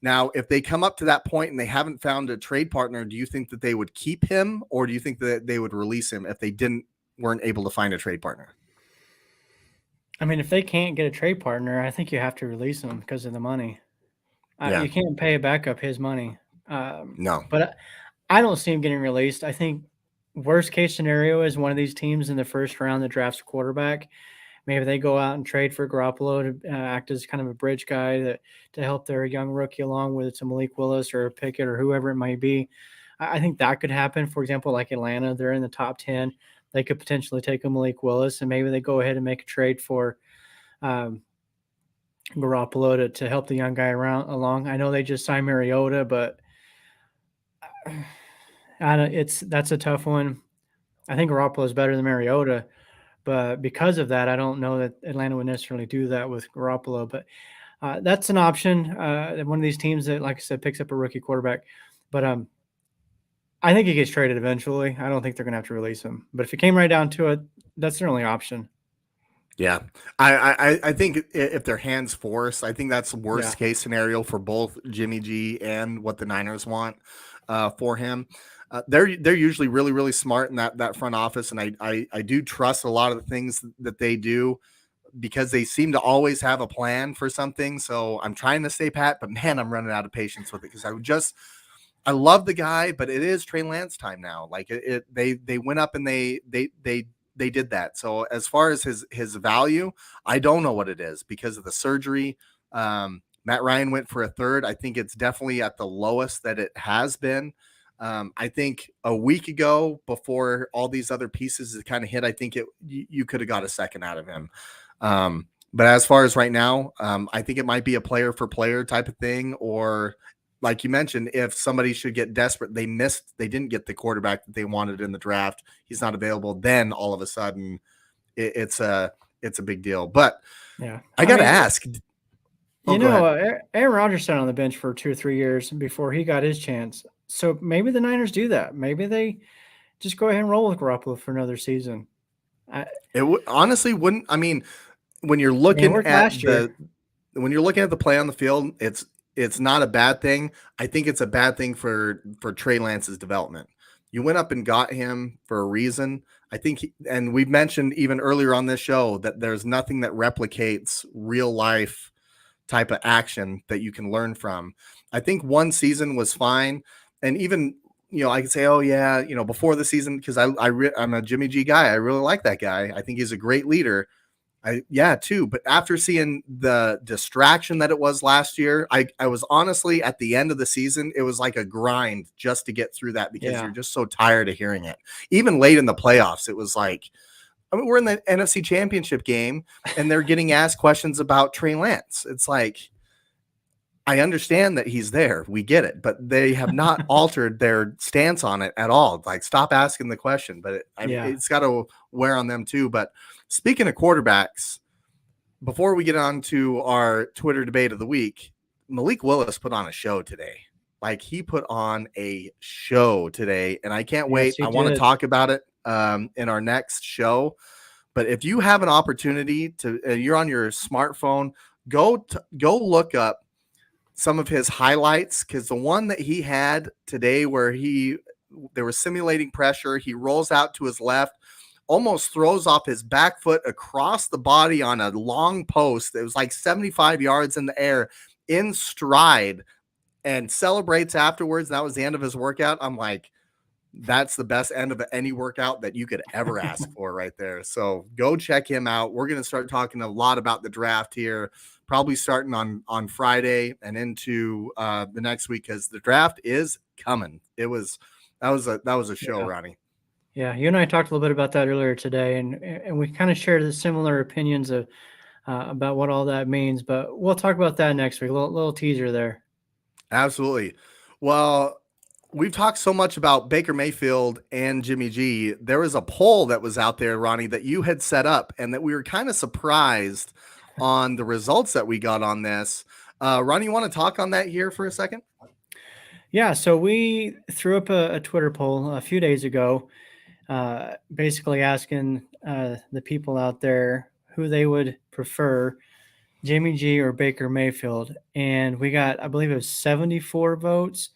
Now, if they come up to that point and they haven't found a trade partner, do you think that they would keep him, or do you think that they would release him if they weren't able to find a trade partner? I mean, if they can't get a trade partner, I think you have to release him because of the money. Yeah. You can't pay back up his money. No. But I don't see him getting released. I think worst case scenario is one of these teams in the first round that drafts a quarterback. Maybe they go out and trade for Garoppolo to act as kind of a bridge guy to help their young rookie along with some Malik Willis or Pickett or whoever it might be. I think that could happen. For example, like Atlanta, they're in the top 10. They could potentially take a Malik Willis, and maybe they go ahead and make a trade for Garoppolo to help the young guy along. I know they just signed Mariota, but that's a tough one. I think Garoppolo is better than Mariota, but because of that, I don't know that Atlanta would necessarily do that with Garoppolo. But that's an option. One of these teams that, like I said, picks up a rookie quarterback. But I think he gets traded eventually. I don't think they're going to have to release him. But if it came right down to it, that's their only option. Yeah, I think if their hands force, I think that's the worst case scenario for both Jimmy G and what the Niners want for him. They're usually really, really smart in that front office, and I do trust a lot of the things that they do. because they seem to always have a plan for something. So I'm trying to stay pat, but man, I'm running out of patience with it because I love the guy, but it is Trey Lance time now. Like they went up and they did that. So as far as his value, I don't know what it is because of the surgery. Matt Ryan went for a third. I think it's definitely at the lowest that it has been. I think a week ago, before all these other pieces kind of hit, I think you could have got a second out of him. But as far as right now, I think it might be a player for player type of thing, or like you mentioned, if somebody should get desperate, they didn't get the quarterback that they wanted in the draft. He's not available. Then all of a sudden it's a big deal. But yeah, I got to ask. Aaron Rodgers sat on the bench for 2 or 3 years before he got his chance. So maybe the Niners do that. Maybe they just go ahead and roll with Garoppolo for another season. Honestly wouldn't. I mean, when you're looking at the play on the field, it's not a bad thing. I think it's a bad thing for Trey Lance's development. You went up and got him for a reason. I think, and we've mentioned even earlier on this show that there's nothing that replicates real life type of action that you can learn from. I think one season was fine. And even, I could say, oh yeah, before the season, because I'm a Jimmy G guy. I really like that guy. I think he's a great leader. Too. But after seeing the distraction that it was last year, I was honestly at the end of the season, it was like a grind just to get through that because you're just so tired of hearing it. Even late in the playoffs, it was like, we're in the NFC Championship game and they're getting asked questions about Trey Lance. It's like, I understand that he's there. We get it, but they have not altered their stance on it at all. Like, stop asking the question, but it's got to wear on them too. But speaking of quarterbacks, before we get on to our Twitter debate of the week, Malik Willis put on a show today. Like, he put on a show today, and I can't wait. I want to talk about it in our next show. But if you have an opportunity to, you're on your smartphone, go look up some of his highlights, because the one that he had today where they were simulating pressure, he rolls out to his left, almost throws off his back foot across the body on a long post. It was like 75 yards in the air in stride and celebrates afterwards. That was the end of his workout. I'm like, that's the best end of any workout that you could ever ask for right there. So go check him out. We're going to start talking a lot about the draft here, probably starting on Friday and into the next week, because the draft is coming. That was a show, Ronnie. Yeah, you and I talked a little bit about that earlier today, and we kind of shared the similar opinions of about what all that means. But we'll talk about that next week. A little teaser there. Absolutely. Well, we've talked so much about Baker Mayfield and Jimmy G. There was a poll that was out there, Ronnie, that you had set up, and that we were kind of surprised on the results that we got on this. Ronnie, you want to talk on that here for a second? Yeah, so we threw up a Twitter poll a few days ago, basically asking the people out there who they would prefer, Jimmy G or Baker Mayfield. And we got, I believe it was 74 votes,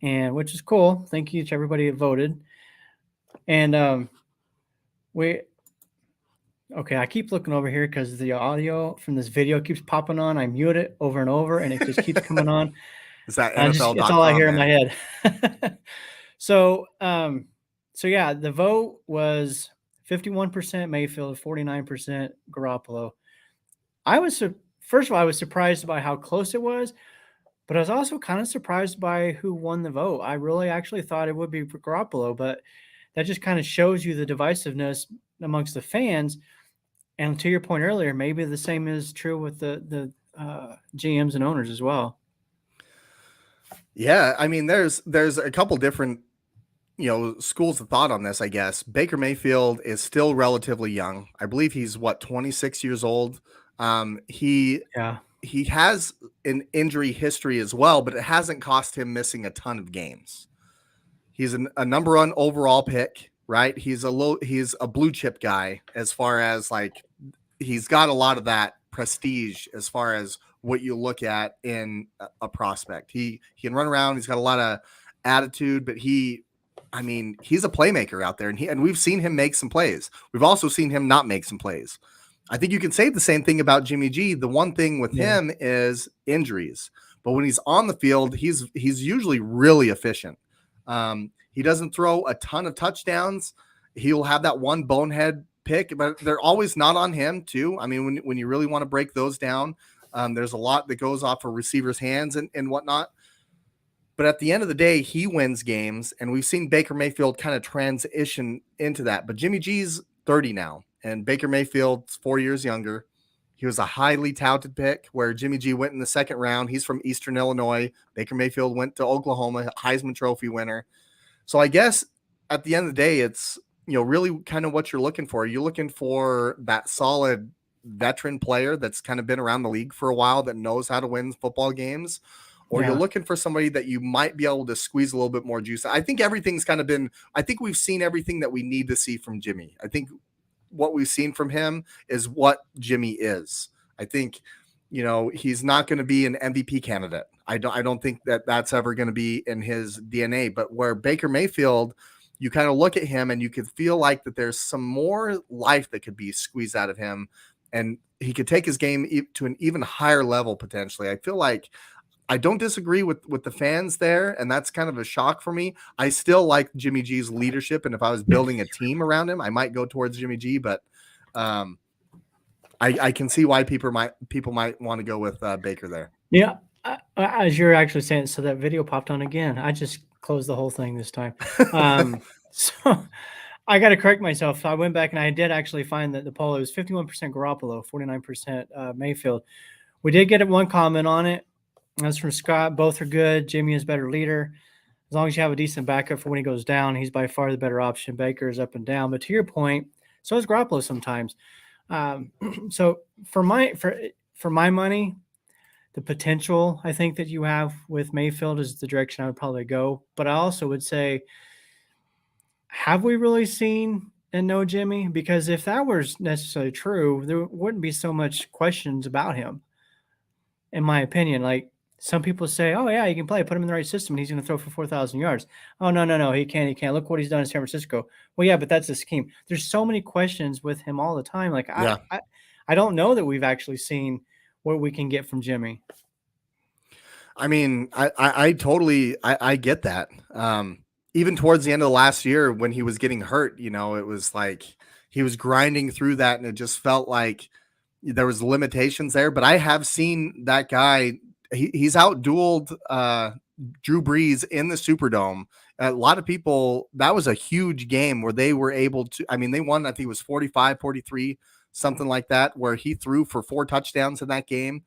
and which is cool. Thank you to everybody that voted. And I keep looking over here because the audio from this video keeps popping on. I mute it over and over, and it just keeps coming on. Is that NFL.com? It's all I hear in my head. So yeah, the vote was 51% Mayfield, 49% Garoppolo. First of all, I was surprised by how close it was, but I was also kind of surprised by who won the vote. I really actually thought it would be Garoppolo, but that just kind of shows you the divisiveness amongst the fans. And to your point earlier, maybe the same is true with the GMs and owners as well. Yeah, I mean, there's a couple different schools of thought on this, I guess. Baker Mayfield is still relatively young. I believe he's 26 years old. He has an injury history as well, but it hasn't cost him missing a ton of games. He's a number one overall pick, right? He's a blue chip guy, as far as like, he's got a lot of that prestige as far as what you look at in a prospect. He can run around. He's got a lot of attitude, but he's a playmaker out there, and we've seen him make some plays. We've also seen him not make some plays. I think you can say the same thing about Jimmy G. The one thing with him is injuries, but when he's on the field, he's usually really efficient. He doesn't throw a ton of touchdowns. He'll have that one bonehead pick, but they're always not on him too. I mean, when you really want to break those down, there's a lot that goes off of receivers' hands and whatnot. But at the end of the day, he wins games, and we've seen Baker Mayfield kind of transition into that. But Jimmy G's 30 now, and Baker Mayfield's 4 years younger. He was a highly touted pick where Jimmy G went in the second round. He's from Eastern Illinois. Baker Mayfield went to Oklahoma, Heisman Trophy winner. So I guess at the end of the day, it's, really kind of what you're looking for. You're looking for that solid veteran player that's kind of been around the league for a while that knows how to win football games, or you're looking for somebody that you might be able to squeeze a little bit more juice. I think everything's kind of been, I think we've seen everything that we need to see from Jimmy. I think what we've seen from him is what Jimmy is. I think, he's not going to be an MVP candidate. I don't think that that's ever going to be in his DNA, but where Baker Mayfield, you kind of look at him and you could feel like that there's some more life that could be squeezed out of him, and he could take his game to an even higher level potentially. I feel like I don't disagree with the fans there, and that's kind of a shock for me. I still like Jimmy G's leadership, and if I was building a team around him, I might go towards Jimmy G, but I can see why people might want to go with Baker there. Yeah, as you're actually saying, so that video popped on again. I just closed the whole thing this time. So I got to correct myself. I went back and I did actually find that the poll, it was 51% Garoppolo, 49% Mayfield. We did get one comment on it. That's from Scott. Both are good. Jimmy is better leader. As long as you have a decent backup for when he goes down, he's by far the better option. Baker is up and down. But to your point, so is Garoppolo sometimes. So for my money, the potential I think that you have with Mayfield is the direction I would probably go. But I also would say, have we really seen and know Jimmy? Because if that was necessarily true, there wouldn't be so much questions about him, in my opinion. Like some people say, oh yeah, he can play, put him in the right system and he's going to throw for 4,000 yards. Oh, no, he can't. Look what he's done in San Francisco. Well, yeah, but that's a scheme. There's so many questions with him all the time. Like I don't know that we've actually seen what we can get from Jimmy. I mean, I totally get that. Even towards the end of the last year when he was getting hurt, it was like he was grinding through that, and it just felt like there was limitations there. But I have seen that guy. He's out-dueled Drew Brees in the Superdome. A lot of people, that was a huge game where they were able to, they won, I think it was 45-43, something like that, where he threw for 4 touchdowns in that game.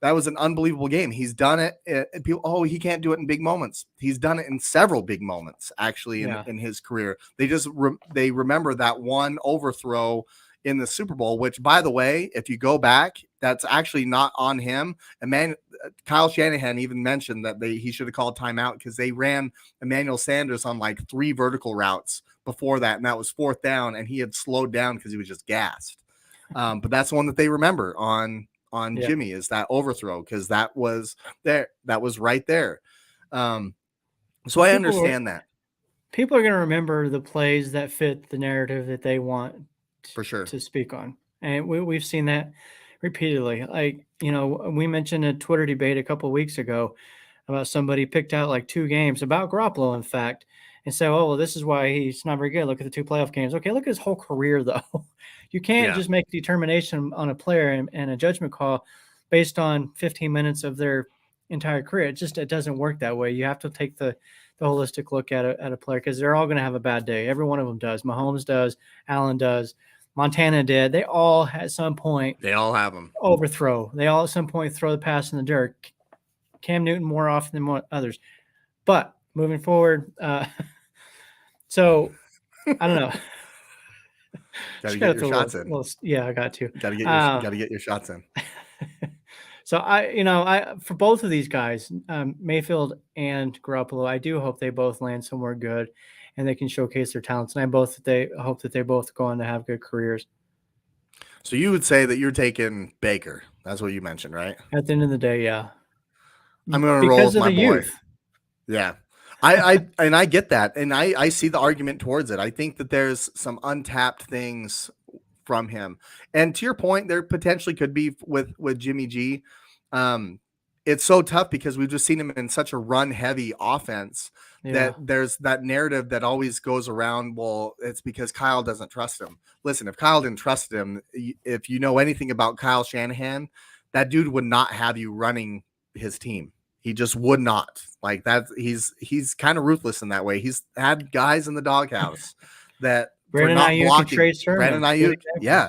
That was an unbelievable game. He's done it. People, he can't do it in big moments. He's done it in several big moments, actually, in his career. They just they remember that one overthrow in the Super Bowl, which, by the way, if you go back, that's actually not on him. And Kyle Shanahan even mentioned that he should have called timeout because they ran Emmanuel Sanders on like 3 vertical routes before that, and that was 4th down, and he had slowed down because he was just gassed. But that's one that they remember on Jimmy, is that overthrow, because that was right there. So I understand that. People are going to remember the plays that fit the narrative that they want for sure to speak on. And we've seen that repeatedly. Like, we mentioned a Twitter debate a couple of weeks ago about somebody picked out like 2 games about Garoppolo, in fact, and said, oh, well, this is why he's not very good. Look at the 2 playoff games. Okay, look at his whole career, though. You can't just make a determination on a player and a judgment call based on 15 minutes of their entire career. It doesn't work that way. You have to take the holistic look at a player, because they're all going to have a bad day. Every one of them does. Mahomes does. Allen does. Montana did. They all at some point. They all have them. Overthrow. They all at some point throw the pass in the dirt. Cam Newton more often than others. But moving forward, so I don't know. Got to get your shots in. I got to. Got to get your shots in. So I for both of these guys, Mayfield and Garoppolo, I do hope they both land somewhere good and they can showcase their talents. And I hope that they both go on to have good careers. So you would say that you're taking Baker. That's what you mentioned, right? At the end of the day, yeah. I'm going to roll with my boy. Youth. Yeah. I get that. And I see the argument towards it. I think that there's some untapped things from him. And to your point, there potentially could be with Jimmy G. It's so tough because we've just seen him in such a run heavy offense that there's that narrative that always goes around. Well, it's because Kyle doesn't trust him. Listen, if Kyle didn't trust him, if you know anything about Kyle Shanahan, that dude would not have you running his team. He just would not. Like that. He's kind of ruthless in that way. He's had guys in the doghouse that for Brandon not Ayuk blocking. Trey Sermon. Brandon Ayuk, yeah.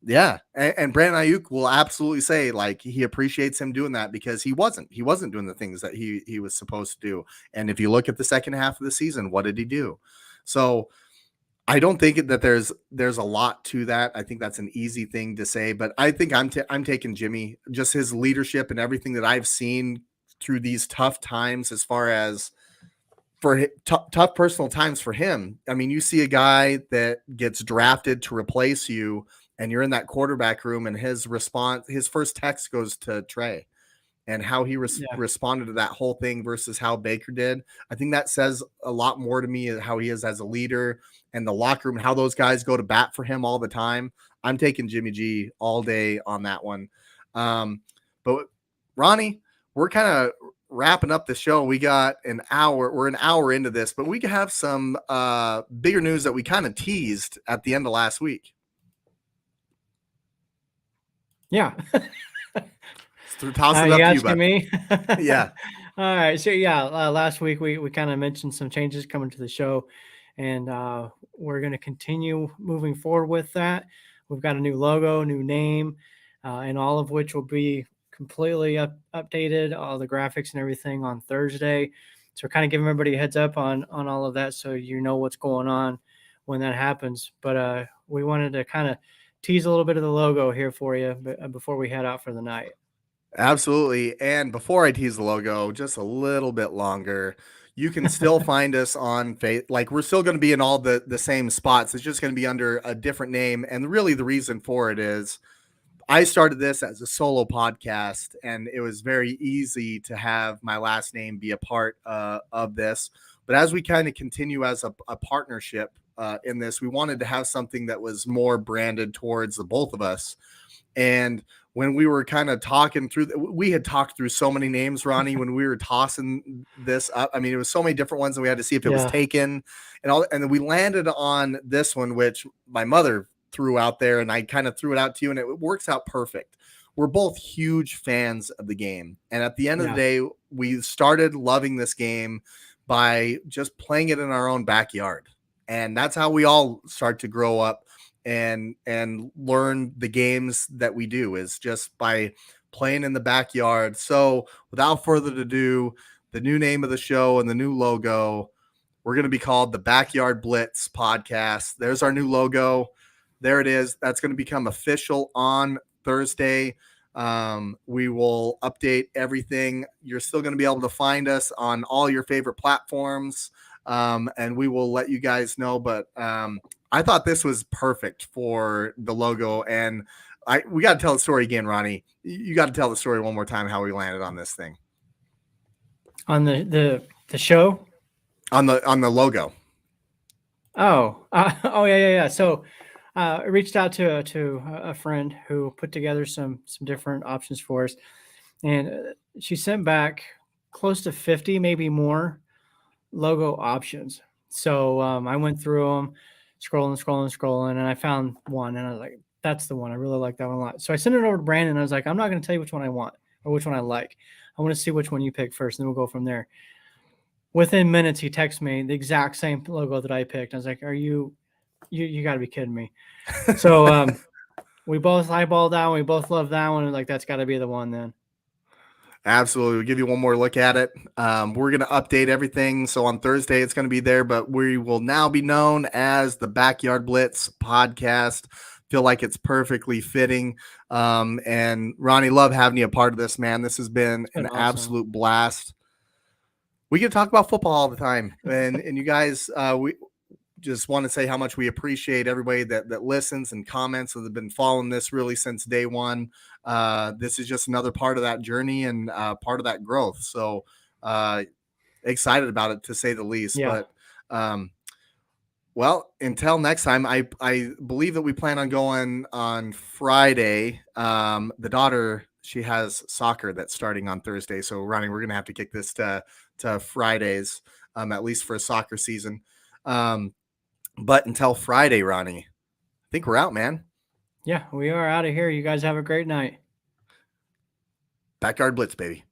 Yeah. And Brandon Ayuk will absolutely say like he appreciates him doing that because he wasn't doing the things that he was supposed to do. And if you look at the second half of the season, what did he do? So I don't think that there's a lot to that. I think that's an easy thing to say, but I think I'm taking Jimmy, just his leadership and everything that I've seen through these tough times as far as for tough personal times for him. I mean, you see a guy that gets drafted to replace you and you're in that quarterback room and his first text goes to Trey and how he responded to that whole thing versus how Baker did. I think that says a lot more to me how he is as a leader and the locker room, how those guys go to bat for him all the time. I'm taking Jimmy G all day on that one. But Ronnie, we're kind of wrapping up the show. We got an hour. We're an hour into this, but we have some bigger news that we kind of teased at the end of last week. Yeah. Toss it up to you, bud. Me? Yeah. All right. So last week we kind of mentioned some changes coming to the show, and we're going to continue moving forward with that. We've got a new logo, new name, and all of which will be completely updated, all the graphics and everything on Thursday. So we're kind of giving everybody a heads up on all of that, so you know what's going on when that happens. But we wanted to kind of tease a little bit of the logo here for you before we head out for the night. Absolutely. And before I tease the logo just a little bit longer, you can still find us on like we're still going to be in all the same spots. It's just going to be under a different name. And really the reason for it is I started this as a solo podcast and it was very easy to have my last name be a part of this. But as we kind of continue as a partnership in this, we wanted to have something that was more branded towards the both of us. And when we were kind of talking through, we had talked through so many names, Ronnie, when we were tossing this up. I mean, it was so many different ones and we had to see if it was taken and all. And then we landed on this one, which my mother threw out there and I kind of threw it out to you and it works out perfect. We're both huge fans of the game. And at the end of the day, we started loving this game by just playing it in our own backyard. And that's how we all start to grow up and learn the games that we do is just by playing in the backyard. So without further ado, the new name of the show and the new logo, we're going to be called the Backyard Blitz Podcast. There's our new logo. There it is. That's going to become official on Thursday. We will update everything. You're still going to be able to find us on all your favorite platforms. And we will let you guys know, but I thought this was perfect for the logo, and we got to tell the story again, Ronnie. You got to tell the story one more time how we landed on this thing. On the show? On the logo. Yeah. So I reached out to a friend who put together some different options for us, and she sent back close to 50, maybe more logo options. So I went through them, scrolling, and I found one, and I was like, that's the one. I really like that one a lot. So I sent it over to Brandon, and I was like, I'm not going to tell you which one I want or which one I like. I want to see which one you pick first, and then we'll go from there. Within minutes, he texted me the exact same logo that I picked. I was like, are you got to be kidding me. So we both eyeballed that one. We both love that one. And like, that's got to be the one then. Absolutely. We'll give you one more look at it. We're going to update everything. So on Thursday, it's going to be there, but we will now be known as the Backyard Blitz Podcast. Feel like it's perfectly fitting. And Ronnie, love having you a part of this, man. This has been an awesome, absolute blast. We get to talk about football all the time. And you guys, we just want to say how much we appreciate everybody that listens and comments that have been following this really since day one. This is just another part of that journey and part of that growth. So excited about it, to say the least. Yeah. But Well, until next time, I believe that we plan on going on Friday. The daughter, she has soccer that's starting on Thursday. So Ronnie, we're gonna have to kick this to Fridays, at least for a soccer season. But until Friday, Ronnie, I think we're out, man. Yeah, we are out of here. You guys have a great night. Backyard Blitz, baby.